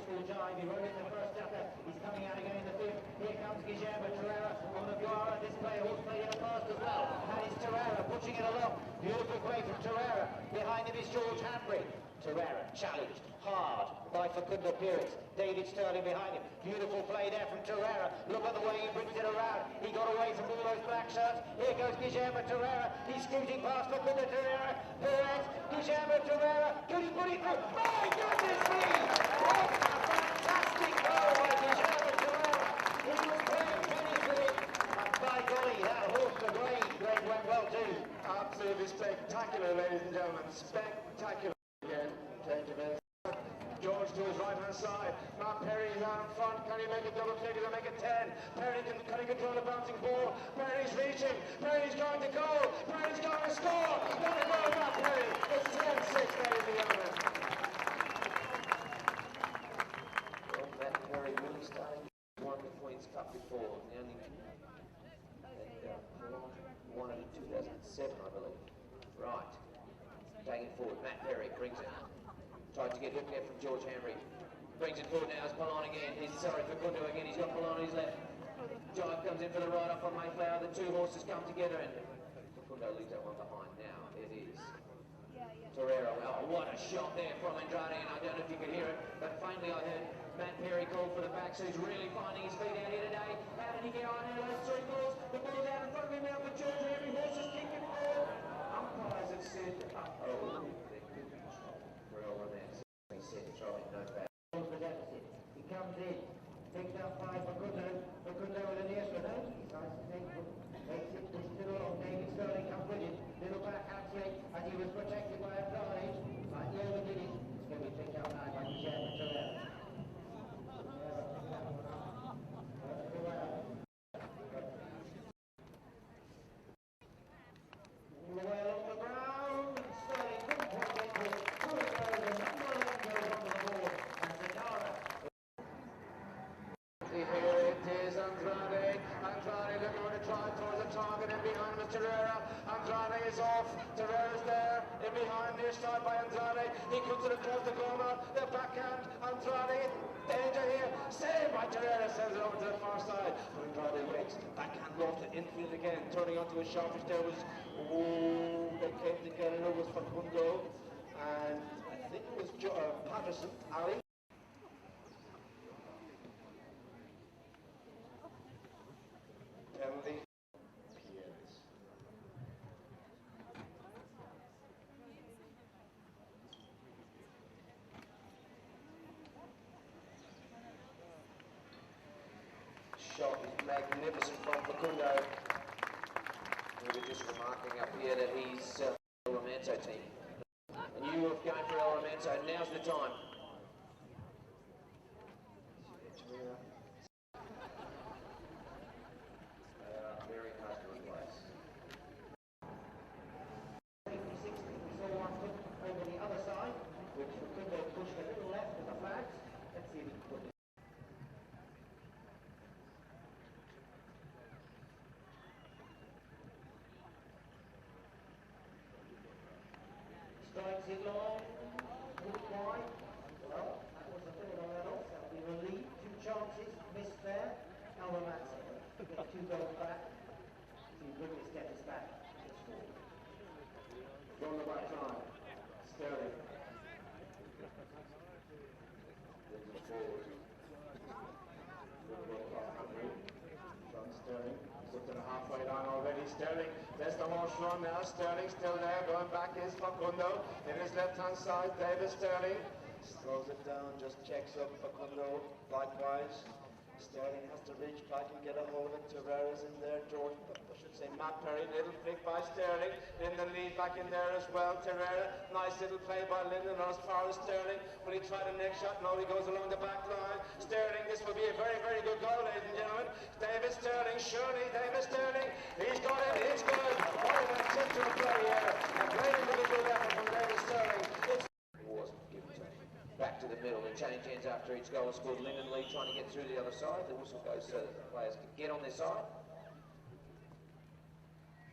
school jive. He rode in the first chapter. He's coming out again in the fifth. Here comes Guillermo Torreira on the Guara display. Horseplay in the first as well. And it's Torreira pushing it along. Beautiful play from Torreira. Behind him is George Hanbury. Torreira challenged hard by Facundo Pires. David Sterling behind him. Beautiful play there from Torreira. Look at the way he brings it around. He got away from all those black shirts. Here goes Guillermo Torreira. He's scooting past Facundo Torreira. Pires, Guillermo Torreira. Could he put it through? My goodness me! What a fantastic goal by Guillermo Torreira. He was playing tennis with it. And by golly, that horse, the grade went well too. Absolutely spectacular, ladies and gentlemen. Spectacular. Again, change of it. George to his right-hand side. Matt Perry's out in front. Can he make a double figure to make it 10? Perry can he control the bouncing ball? Perry's reaching. Perry's going to goal. Perry's going to score. What a goal, Matt Perry. It's 10-6, ladies and gentlemen. Well, Matt Perry really starting to won the Queen's Cup before. The only won it in 2007, I believe. Right. Taking it forward. Matt Perry brings it. Tried to get hooked there from George Hanbury. Brings it forward now. It's Polon again. Facundo again. He's got Polon on his left. Jive comes in for the ride up on Mayflower. The two horses come together and Facundo leaves that one behind. Now it is Torreira. Oh, what a shot there from Andrade, and I don't know if you could hear it, but faintly I heard Matt Perry call for the backs, who's really finding his feet out here today. How did he get on out of those three balls? The ball's out in front of him now for George Hanbury. Horse is kicking forward. Umpires have said, oh, He comes in, picked up by Facundo with a near one. He tries to take it, makes it, pushes it along. David Sterling comes with it. Little backhand swing as he was protected by Andrade. But the over did it. It's going to be picked up now by Guillermo Torreira. All the way along the ground. Sterling couldn't quite get to it. Put it over. Number 11 goes onto the board. And Zagara. Here it is, Andrade. Andrade looking to try towards the target, and behind him is Torreira. Andrade is off. Torreira's there. In behind, near side by Andrade. He comes to the close to go now. The backhand. Andrade. Danger here. Saved by Torreira. Sends it over to the far side. Andrade waits. Backhand loft to infield again. Turning onto his sharpish there was. Oh, they came together. It was Facundo. And I think it was Patterson. Ali. Penalty. Pires. Shot is magnificent from Facundo. We were just remarking up here that he's El Romanzo team. And you were going for El Romanzo. Now's the time. Very hard to replace. 60. We saw one put over the other side, which Facundo pushed a little left with the flags. Let's see if we can put it. Strikes it long, good wide. Well, that was a third on that off. That will be a lead. Two chances, missed there. El Romanzo get 2 goals back. See Goodness get us back. It's 4. From the back line. Sterling. From Sterling. He's up to the halfway line already. Sterling. There's the horse run now. Sterling still there. Going back is Facundo. In his left-hand side, David Sterling. Slows it down, just checks up Facundo. Likewise. Sterling has to reach back and get a hold of it. Torreira's in there. George, I should say Matt Perry. Little flick by Sterling. In the lead back in there as well. Torreira. Nice little play by Linden as far as Sterling. Will he try the next shot? No, he goes along the back line. Sterling, this will be a very, very good goal, ladies and gentlemen. David Sterling, surely David Sterling. He's got it. It's good. What an exceptional play here. A great individual effort from David Sterling. Back to the middle and change ends after each goal is scored. Linden Lee trying to get through the other side. The whistle goes so that the players can get on their side.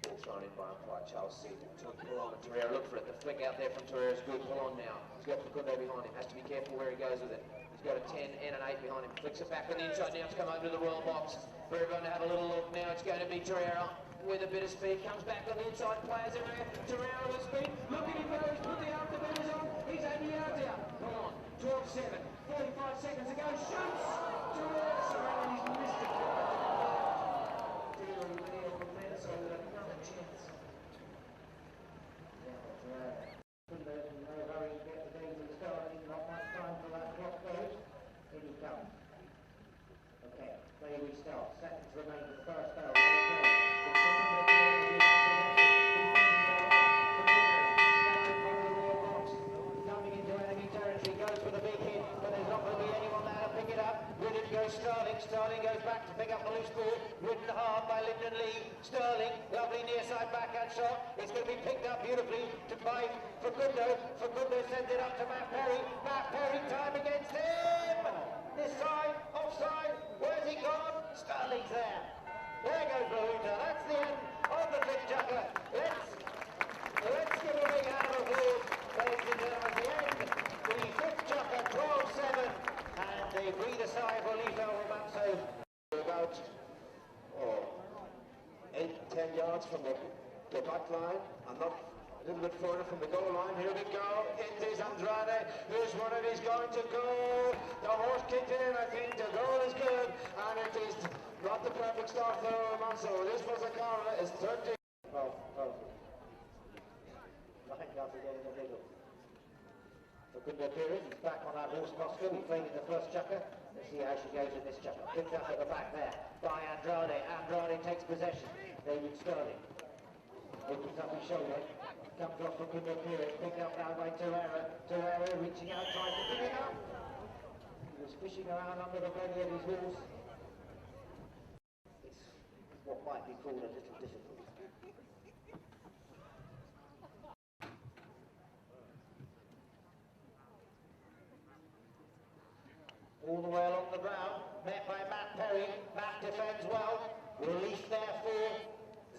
Ball thrown in by umpire Charles C. To pull on, and Torreira look for it. The flick out there from Torreira is good. Pull on now. He's got Facundo behind him. Has to be careful where he goes with it. He's got a 10 and an 8 behind him. Flicks it back on the inside. Now it's come over to the royal box for everyone to have a little look. Now it's going to be Torreira with a bit of speed. Comes back on the inside. Players everywhere. Torreira with speed. Look at him go. He's put the afterbeaters on. He's 80 yards out. Come on. 12-7. 45 seconds to go. Shoots. Torreira surrounded. He's missed it. Seconds remain for the first bell. Coming into enemy territory, goes for the big hit, but there's not going to be anyone there to pick it up. Ridden goes Sterling. Sterling goes back to pick up the loose ball. Ridden hard by Lyndon Lee. Sterling, lovely near side backhand shot. It's going to be picked up beautifully by Facundo. Facundo sends it up to Matt Perry. Matt Perry, time against him. This side, offside. Where's he gone? Sterling's there. There goes Bahuta. That's the end of the fifth chukker. Let's give a big hand of applause, ladies and gentlemen. The end. The fifth chukker, 12-7, and they breathe a sigh of relief over Manso. About 8-10 yards from the back line, and not a little bit further from the goal line. Here we go. It is Andrade. Who's one of these going to go? The horse kicked in. I think the goal is good, and it is not the perfect start for Manso. This was a corner. It's 30. Nothing after getting the middle. Facundo Perez is back on that horse Moscow. He played in the first chukker. Let's see how she goes in this chukker. Picked up at the back there by Andrade. Andrade takes possession. David Sterling opens up his shoulder. Comes off Facundo Perez. Picked up now by Torreira. Torreira reaching out, trying to pick it up. He was fishing around under the belly of his horse. It's what might be called a little difficult. All the way along the ground, met by Matt Perry. Matt defends well. Release there for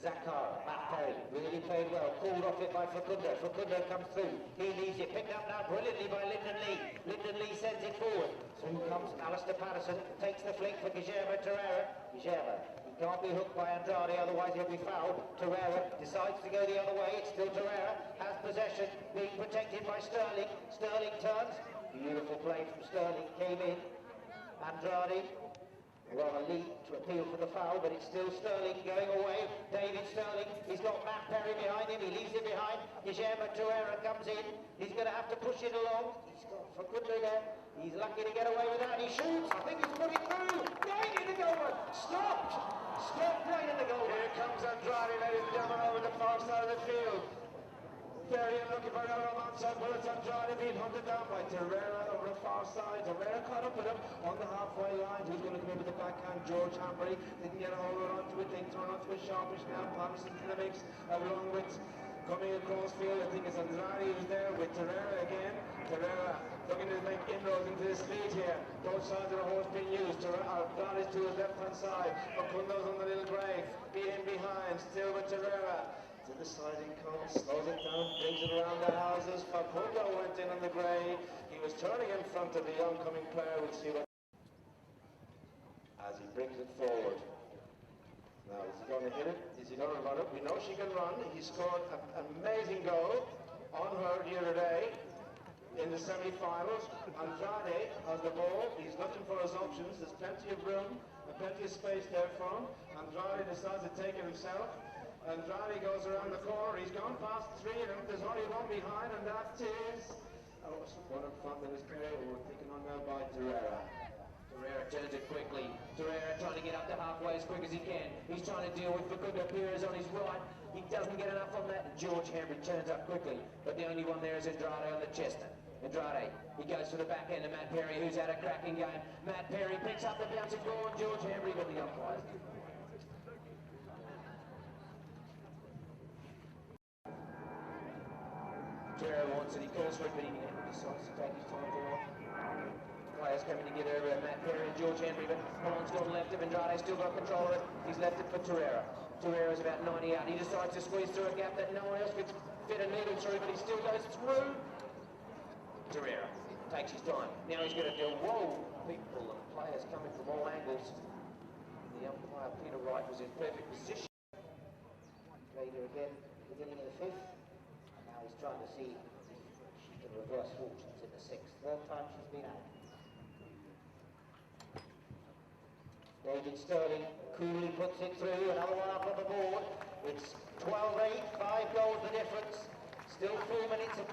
Zakara. Matt Perry really played well. Called off it by Facundo. Facundo comes through. He leaves it. Picked up now brilliantly by Lyndon Lee. Lyndon Lee sends it forward. Through comes Alistair Patterson. Takes the flick for Guillermo Torreira. Guillermo. He can't be hooked by Andrade, otherwise he'll be fouled. Torreira decides to go the other way. It's still Torreira. Has possession. Being protected by Sterling. Sterling turns. Beautiful play from Sterling. Came in. Andrade, well, a lead to appeal for the foul, but it's still Sterling going away. David Sterling, he's got Matt Perry behind him, he leaves it behind. Guillermo Torreira comes in, he's going to have to push it along. He's got Facundo there, he's lucky to get away with that, he shoots, I think he's put it through, right in the goal line, stopped right in the goal line. Here comes Andrade, ladies and gentlemen, over the far side of the field. Perry looking for another Manso, but it's Andrade being hunted down by Torreira over the far side. Torreira caught up with him on the halfway line. Who's going to come in with the backhand? George Hambury didn't get a hold onto it. They thrown onto a sharpish now. Patterson to the mix, along with coming across field. I think it's Andrade who's there with Torreira again. Torreira looking to make inroads into this lead here. Both sides of the horse being used. Andrade's to his left-hand side. Facundo's on the little grey. In behind, still with Torreira. To the side he comes, slows it down, brings it around the houses. Facundo went in on the grey. He was turning in front of the oncoming player. We'll see what as he brings it forward. Now, is he going to hit it? Is he going to run it? We know she can run. He scored an amazing goal on her the other day in the semi-finals. Andrade has the ball. He's looking for his options. There's plenty of room and plenty of space there for him. Andrade decides to take it himself. Andrade goes around the corner. He's gone past three of them. There's only one behind, and that is one in front of his player. We're taken on now by Torreira. Torreira turns it quickly. Torreira trying to get up to halfway as quick as he can. He's trying to deal with Facundo Perez on his right. He doesn't get enough on that, and George Hambury turns up quickly. But the only one there is Andrade on the chestnut. Andrade, he goes to the back end of Matt Perry, who's had a cracking game. Matt Perry picks up the bouncing ball, and George Hambury got the umpires. Torreira wants it, he calls for it, but he decides to take his time for it. Players coming together over Matt Perry and George Henry, but Holland's gone left of Andrade, still got control of it. He's left it for Torreira. Torreira's about 90 out. He decides to squeeze through a gap that no one else could fit a needle through, but he still goes through. Torreira takes his time. Now he's going to do, whoa, people and players coming from all angles. The umpire, Peter Wright, was in perfect position. Trader again, beginning of the fifth. And now he's trying to see if she can reverse fortunes in the sixth. Third time she's been out. David Sterling coolly puts it through, another one up on the board. It's 12-8, 5 goals the difference. Still 4 minutes of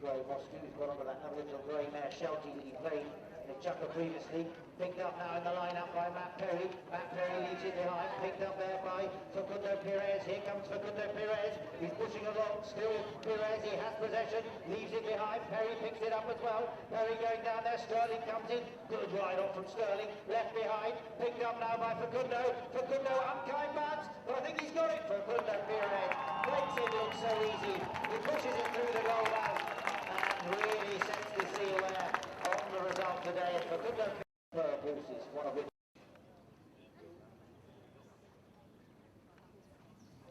Grey Moscow, who's got onto that little grey mare Shelty that he played in a chucker previously. Picked up now in the line-up by Matt Perry. Matt Perry leaves it behind, picked up there by Facundo Perez. Here comes Facundo Perez. He's pushing along, still Perez, he has possession, leaves it behind. Perry picks it up as well. Perry going down there, Sterling comes in. Good ride off from Sterling, left behind. Picked up now by Facundo. Facundo, unkind bounce, but I think he's got it. Facundo Perez makes it look so easy. He pushes it through the goal line and really sets the seal there on the result today. Facundo Perez, one of which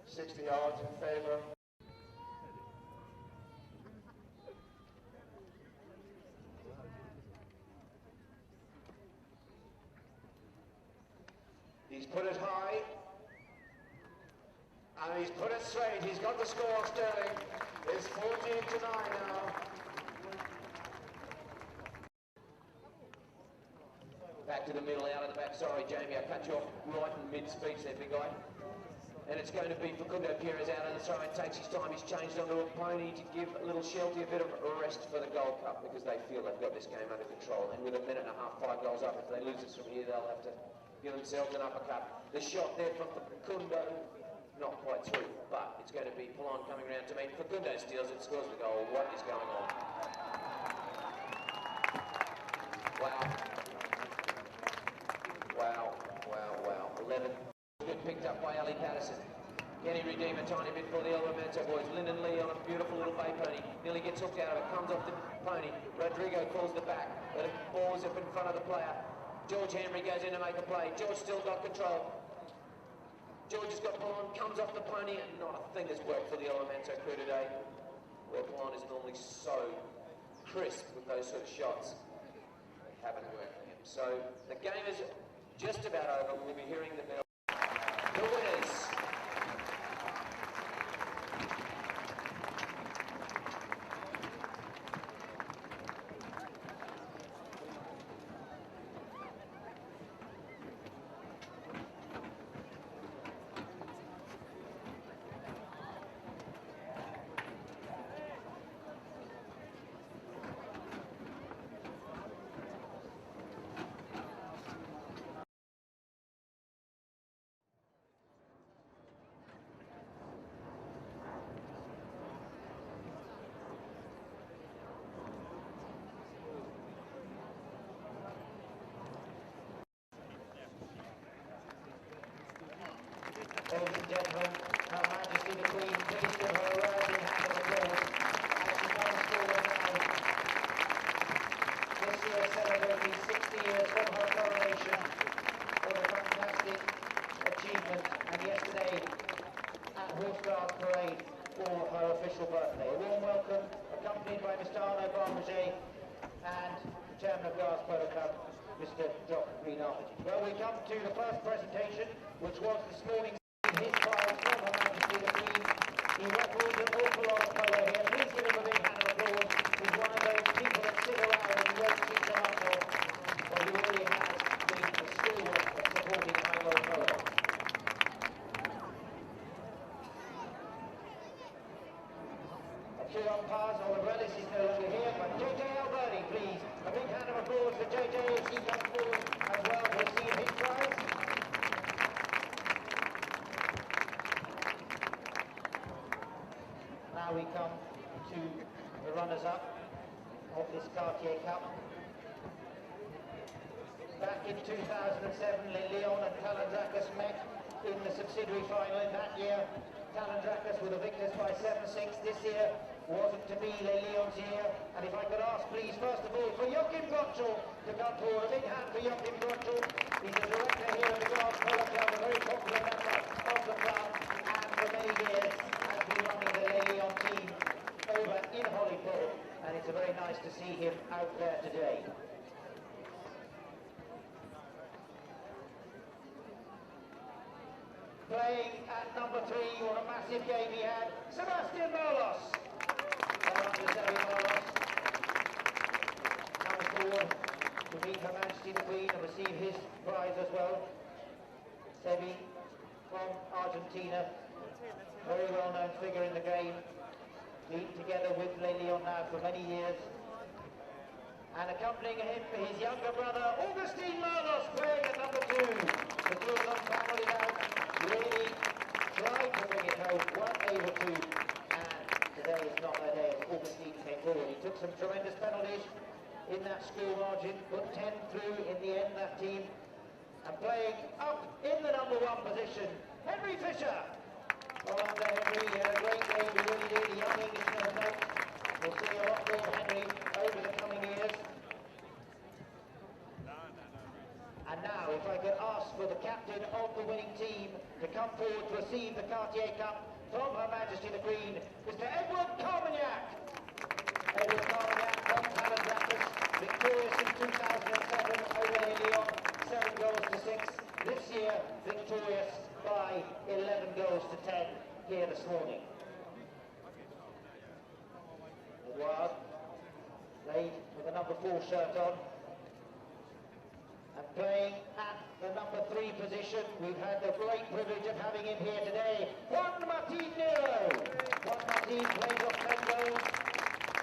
60 yards in favour. He's put it high, and he's put it straight. He's got the score, Sterling. It's 14-9 now. Back to the middle, out of the back. Sorry, Jamie, I cut you off right in mid-speech there, big guy. And it's going to be Facundo Perez out of the throw. It takes his time. He's changed onto a pony to give a little Shelty a bit of a rest for the Gold Cup because they feel they've got this game under control. And with a minute and a half, 5 goals up, if they lose this from here, they'll have to give themselves an uppercut. The shot there from Facundo, not quite through, but it's going to be Polon coming around to meet. Facundo steals it, scores the goal. What is going on? Wow. Wow, wow, wow. 11. Good picked up by Ali Patterson. Can he redeem a tiny bit for the El Romance boys? Lyndon Lee on a beautiful little bay pony. Nearly gets hooked out of it, comes off the pony. Rodrigo calls the back, but it falls up in front of the player. George Henry goes in to make a play. George still got control. George has got Polon, comes off the pony, and not a thing has worked for the El Romance crew today. Where Polon is normally so crisp with those sort of shots. They haven't worked for him. So the game is just about over. We'll be hearing the bell. The winners. Ladies and gentlemen, Her Majesty the Queen, please give her a rousing hand of applause as she comes forward now. This year celebrating 60 years from her coronation for the fantastic achievement, and yesterday at Horse Guards Parade for her official birthday. A warm welcome, accompanied by Mr. Arnaud Barmaget and the Chairman of Guards Polo Club, Mr. Jock Green-Armitage. Well, we come to the first presentation, which was this morning. His prize from Her Majesty the Queen. He records an awful lot of polo here. Please give him a big hand of applause. He's one of those people that sit around and you won't keep them up for. Well, he really has been a stalwart of supporting high road polo. A few umpires, Oliveris is no longer here, but JJ Alberti, please. A big hand of applause for JJ as he comes forward as well to receive his prize. Now we come to the runners-up of this Cartier Cup. Back in 2007, Leon and Talandrakis met in the subsidiary final. In that year, Talandrakis were the victors by 7-6. This year wasn't to be Leon's year. And if I could ask, please, first of all, for Joachim Brotschel to come forward. A big hand for Joachim Brotschel. He's the director here at the Guards Polo Club, a very popular member of the club. joyful, and it's very nice to see him out there today. Playing at number 3, what a massive game he had, Sebastian Marlos. Comes forward to meet Her Majesty the Queen and receive his prize as well. Sebi from Argentina, very well-known figure in the game, been together with Le Lion now for many years. And accompanying him for his younger brother, Augustine Marlos, playing at number 2. The two of them battled it out, really tried to bring it home, weren't able to, and today is not their day as Augustine came forward. He took some tremendous penalties in that score margin, put 10 through in the end, that team. And playing up in the number 1 position, Henry Fisher. Orlando Henry, he had a great game, he really did, the young Englishman note. We'll see a lot more of Henry over the coming years. And now, if I could ask for the captain of the winning team to come forward to receive the Cartier Cup from Her Majesty the Queen, Mr. Edward Carmagnac. Edward Carmagnac from Palandrapis, victorious in 2007 over Lyon, 7 goals to 6. This year, victorious by 11 goals to 10 here this morning. Edouard played with the number 4 shirt on. And playing at the number 3 position, we've had the great privilege of having him here today, Juan Martin Nero. Juan Martin played off 10 goals.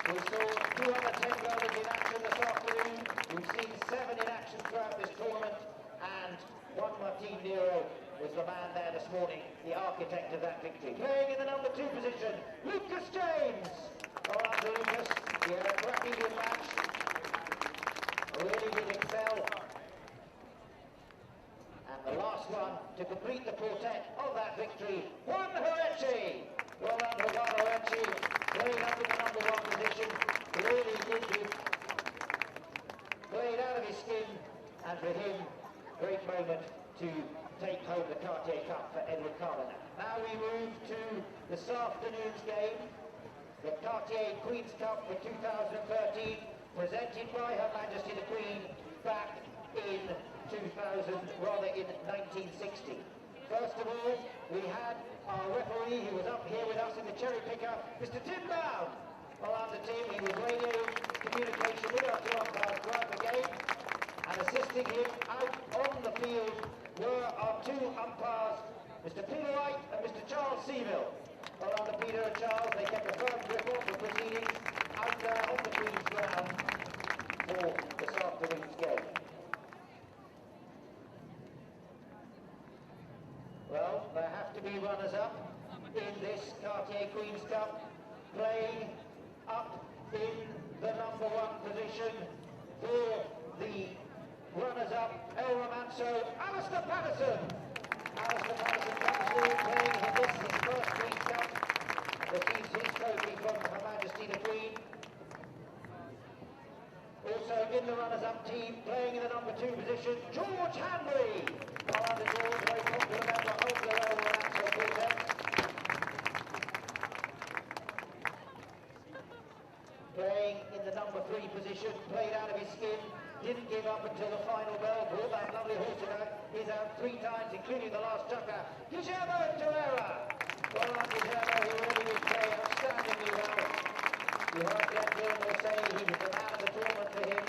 We saw 2 other 10 goals in action this afternoon. We've seen 7 in action throughout this tournament, and Juan Martin Nero was the man there this morning, the architect of that victory. Playing in the number 2 position, Lucas James. Well done to Lucas, he had a cracking good match. Really did excel. And the last one to complete the quartet of that victory, Juan Horechi. Well done to Juan Horechi, playing up in the number 1 position. Really did good. Played out of his skin, and for him, great moment to take home the Cartier Cup for Edward Carmagnac. Now we move to this afternoon's game, the Cartier Queen's Cup for 2013, presented by Her Majesty the Queen back in 1960. First of all, we had our referee who was up here with us in the cherry picker, Mr. Tim Brown. Well, under Tim, he was radio communication with our 2 umpires throughout the game, and assisting him out on the field were our 2 umpires, Mr. Peter White and Mr. Charles Seville. Well, under Peter and Charles, they kept a firm grip on the proceedings out there on the Queen's ground for this afternoon's game. Well, there have to be runners-up in this Cartier Queen's Cup, playing up in the number 1 position for the runners-up, El Romanzo, Alistair Patterson. Alistair Patterson comes through, playing for this, his first Queen's Cup, receives his trophy from Her Majesty the Queen. Also in the runners-up team, playing in the number 2 position, George Hanbury. Well, under George, very popular member of the El Romanzo quartet. Playing in the number 3 position, played out of his skin, didn't give up until the final bell, brought that lovely horse about. He's out 3 times, including the last chucker, Guillermo Torreira. Well done, Guillermo, he really did play outstandingly well. You heard Glenn Gilmore say he was the man of the tournament for him,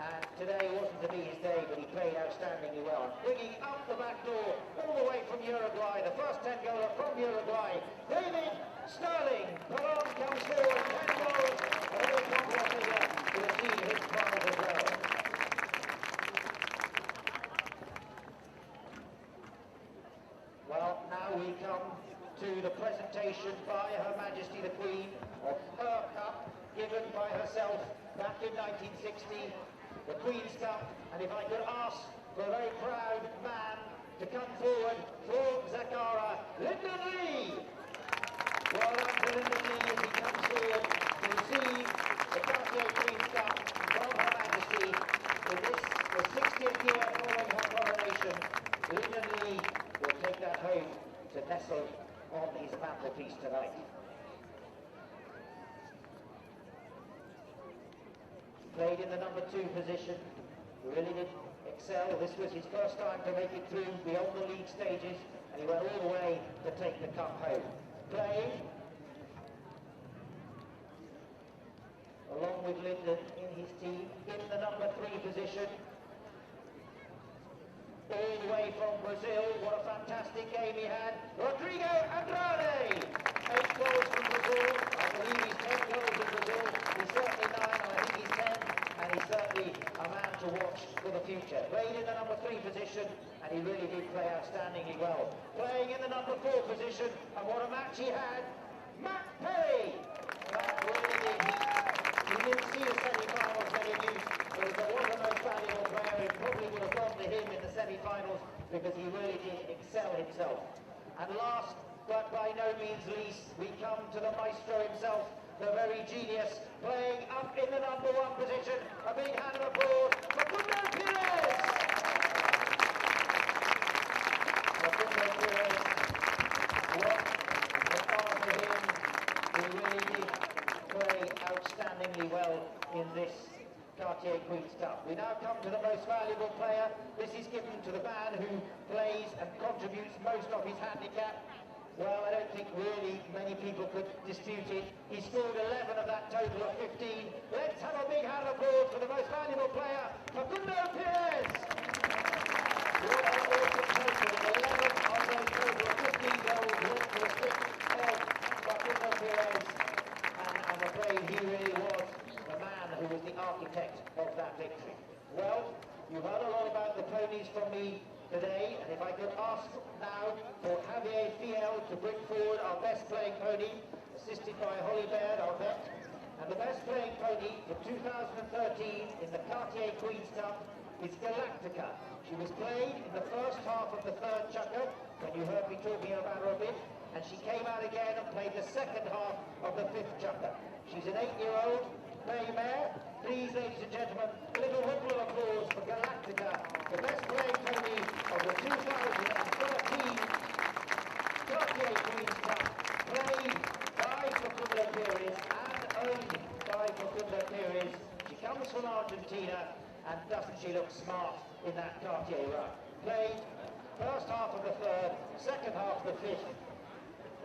and today wasn't to be his day, but he played outstandingly well. Bringing out the back door, all the way from Uruguay, the first 10 goaler from Uruguay, David Sterling. Perron comes forward, 10 goals, a very popular figure to receive his prize as well. Well, now we come to the presentation by Her Majesty the Queen of her cup, given by herself back in 1960, the Queen's Cup. And if I could ask for a very proud man to come forward for Zakara, Lyndon Lee. Well done to Lyndon Lee as he comes forward to receive the Cartier Queen's Cup from Her Majesty. In this, the 60th year following her coronation, Lyndon Lee will take that home to nestle on his mantelpiece tonight. played in the number 2 position, really did excel. This was his first time to make it through beyond the league stages, and he went all the way to take the cup home. Playing along with Lyndon in his team in the number 3 position. All the way from Brazil, what a fantastic game he had. Rodrigo Andrade! 8 goals from Brazil. I believe he's 10 goals in Brazil. He's certainly 9, and I think he's 10. And he's certainly a man to watch for the future. Played in the number 3 position, and he really did play outstandingly well. Playing in the number 4 position, and what a match he had. Matt Perry! That really did. He didn't see the semi-finals getting used, but if there was a most valuable player, it probably would have gone to him in the semi-finals because he really did excel himself. And last, but by no means least, we come to the maestro himself, the very genius, playing up in the number 1 position. A big hand of applause for Facundo Perez! Facundo Perez, what an honour for him. He really did play outstandingly well in this Cartier Queen's Cup. We now come to the most valuable player. This is given to the man who plays and contributes most of his handicap. Well, I don't think really many people could dispute it. He scored 11 of that total of 15. Let's have a big hand of applause for the most valuable player, Facundo Perez! What an awesome total. 11 of those total of 15 goals went to the stick of Facundo Perez. And I'm afraid he really was the man who was the architect of that victory. Well, you've heard a lot about the ponies from me today, and if I could ask now for Javier Fiel to bring forward our best playing pony, assisted by Holly Baird, our vet. And the best playing pony for 2013 in the Cartier Queen's Cup is Galactica. She was played in the first half of the 3rd chukker, when you heard me talking about her a bit, and she came out again and played the second half of the 5th chukker. She's an 8-year-old bay mare. Please, ladies and gentlemen, a little ripple of applause for Galactica, the best playing pony of the 2013 Cartier Queen's Cup, played by Facundo Perez and owned by Facundo Perez. She comes from Argentina, and doesn't she look smart in that Cartier run? Played first half of the 3rd, second half of the 5th.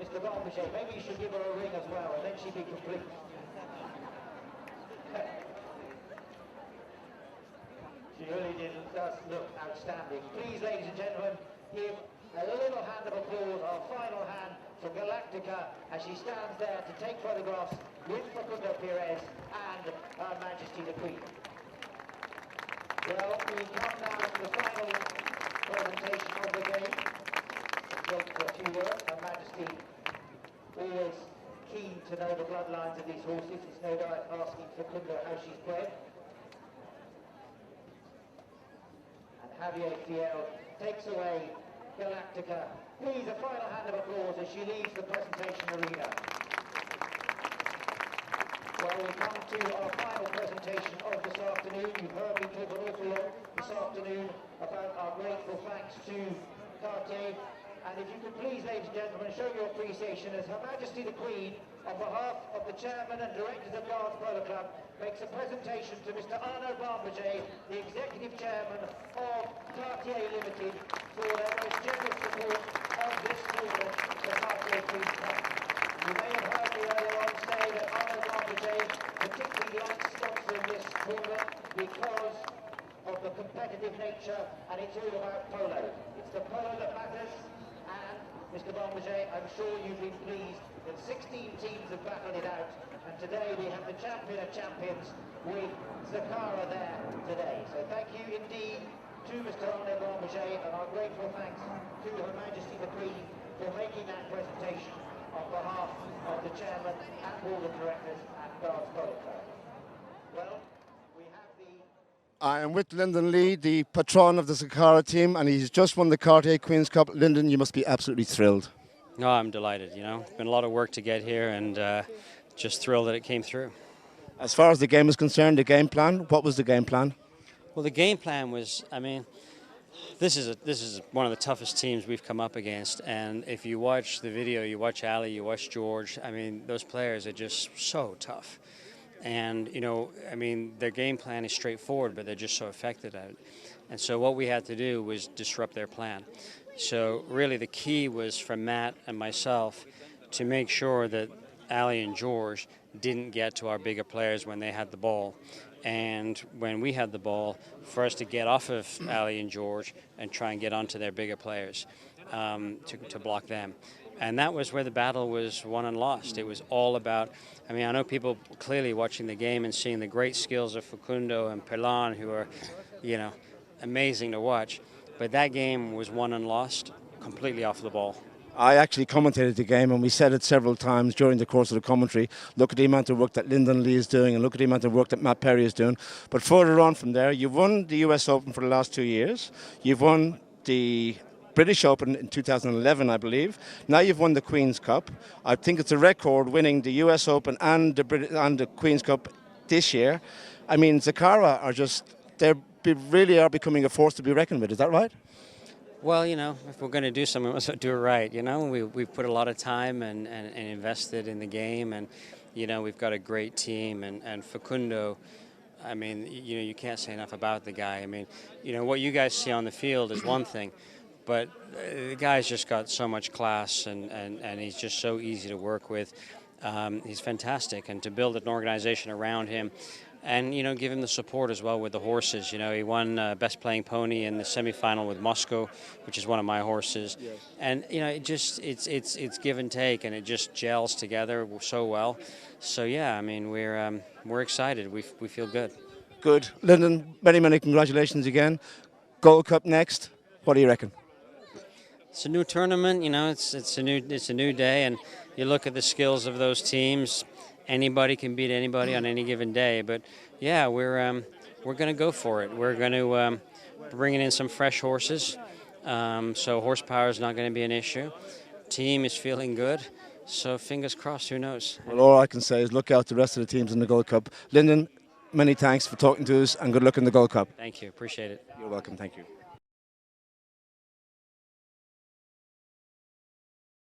Mr. Balbichet, maybe you should give her a ring as well, and then she'd be complete. She really does look outstanding. Please, ladies and gentlemen, give a little hand of applause, our final hand, for Galactica as she stands there to take photographs with Facundo Perez and Her Majesty the Queen. Well, we come now to the final presentation of the game. Just a few words. Her Majesty always keen to know the bloodlines of these horses. It's no doubt asking Facundo how she's bred. And Javier Fiel takes away Galactica. Please, a final hand of applause as she leaves the presentation arena. Well, we come to our final presentation of this afternoon. You've heard me talk an awful lot this afternoon about our grateful thanks to Cartier. And if you could please, ladies and gentlemen, show your appreciation as Her Majesty the Queen, on behalf of the Chairman and Directors of Guards Polo Club, makes a presentation to Mr. Arnaud Barbaget, the Executive Chairman of Cartier Limited, for their most generous support of this tournament, the Cartier Queen's Cup. You may have heard me earlier on say that Arnaud Barbaget particularly likes sponsoring this tournament because of the competitive nature, and it's all about polo. It's the polo that matters. And, Mr. Barbaget, I'm sure you've been pleased that 16 teams have battled it out, and today we have the champion of champions with Zakara there today. So thank you indeed to Mr. Arnaud Barbaget, and our grateful thanks to Her Majesty the Queen for making that presentation on behalf of the Chairman and Board of Directors at Guards Polo Club. Well, we have the... I am with Lyndon Lee, the patron of the Zakara team, and he's just won the Cartier Queen's Cup. Lyndon, you must be absolutely thrilled. No, I'm delighted, you know. It's been a lot of work to get here, and just thrilled that it came through. As far as the game is concerned, the game plan, what was the game plan? Well, the game plan was, I mean, this is one of the toughest teams we've come up against, and if you watch the video, you watch Ali, you watch George, I mean, those players are just so tough. And, you know, I mean, their game plan is straightforward, but they're just so effective at it. And so what we had to do was disrupt their plan. So really the key was for Matt and myself to make sure that Ali and George didn't get to our bigger players when they had the ball. And when we had the ball, for us to get off of Ali and George and try and get onto their bigger players to block them. And that was where the battle was won and lost. It was all about, I mean, I know people clearly watching the game and seeing the great skills of Facundo and Pelan, who are, you know, amazing to watch. But that game was won and lost completely off the ball. I actually commentated the game, and we said it several times during the course of the commentary. Look at the amount of work that Lyndon Lee is doing, and look at the amount of work that Matt Perry is doing. But further on from there, you've won the US Open for the last 2 years. You've won the British Open in 2011, I believe. Now you've won the Queen's Cup. I think it's a record winning the US Open and the Queen's Cup this year. I mean, Zakara are just, they really are becoming a force to be reckoned with. Is that right? Well, you know, if we're going to do something, let's do it right. You know, we've put a lot of time and invested in the game, and, you know, we've got a great team. And Facundo, I mean, you know, you can't say enough about the guy. I mean, you know, what you guys see on the field is one thing, but the guy's just got so much class, and he's just so easy to work with. He's fantastic, and to build an organization around him, and, you know, give him the support as well with the horses. You know, he won Best Playing Pony in the semifinal with Moscow, which is one of my horses. Yes. And, you know, it just, it's give and take, and it just gels together so well. So, yeah, I mean, we're excited. We feel good. Good. Lyndon, many, many congratulations again. Gold Cup next. What do you reckon? It's a new tournament, you know, it's a new day, and you look at the skills of those teams. Anybody can beat anybody on any given day, but yeah, we're going to go for it. We're going to bring in some fresh horses, so horsepower is not going to be an issue. Team is feeling good, so fingers crossed. Who knows? Well, all I can say is look out the rest of the teams in the Gold Cup. Lyndon, many thanks for talking to us, and good luck in the Gold Cup. Thank you. Appreciate it. You're welcome. Thank you.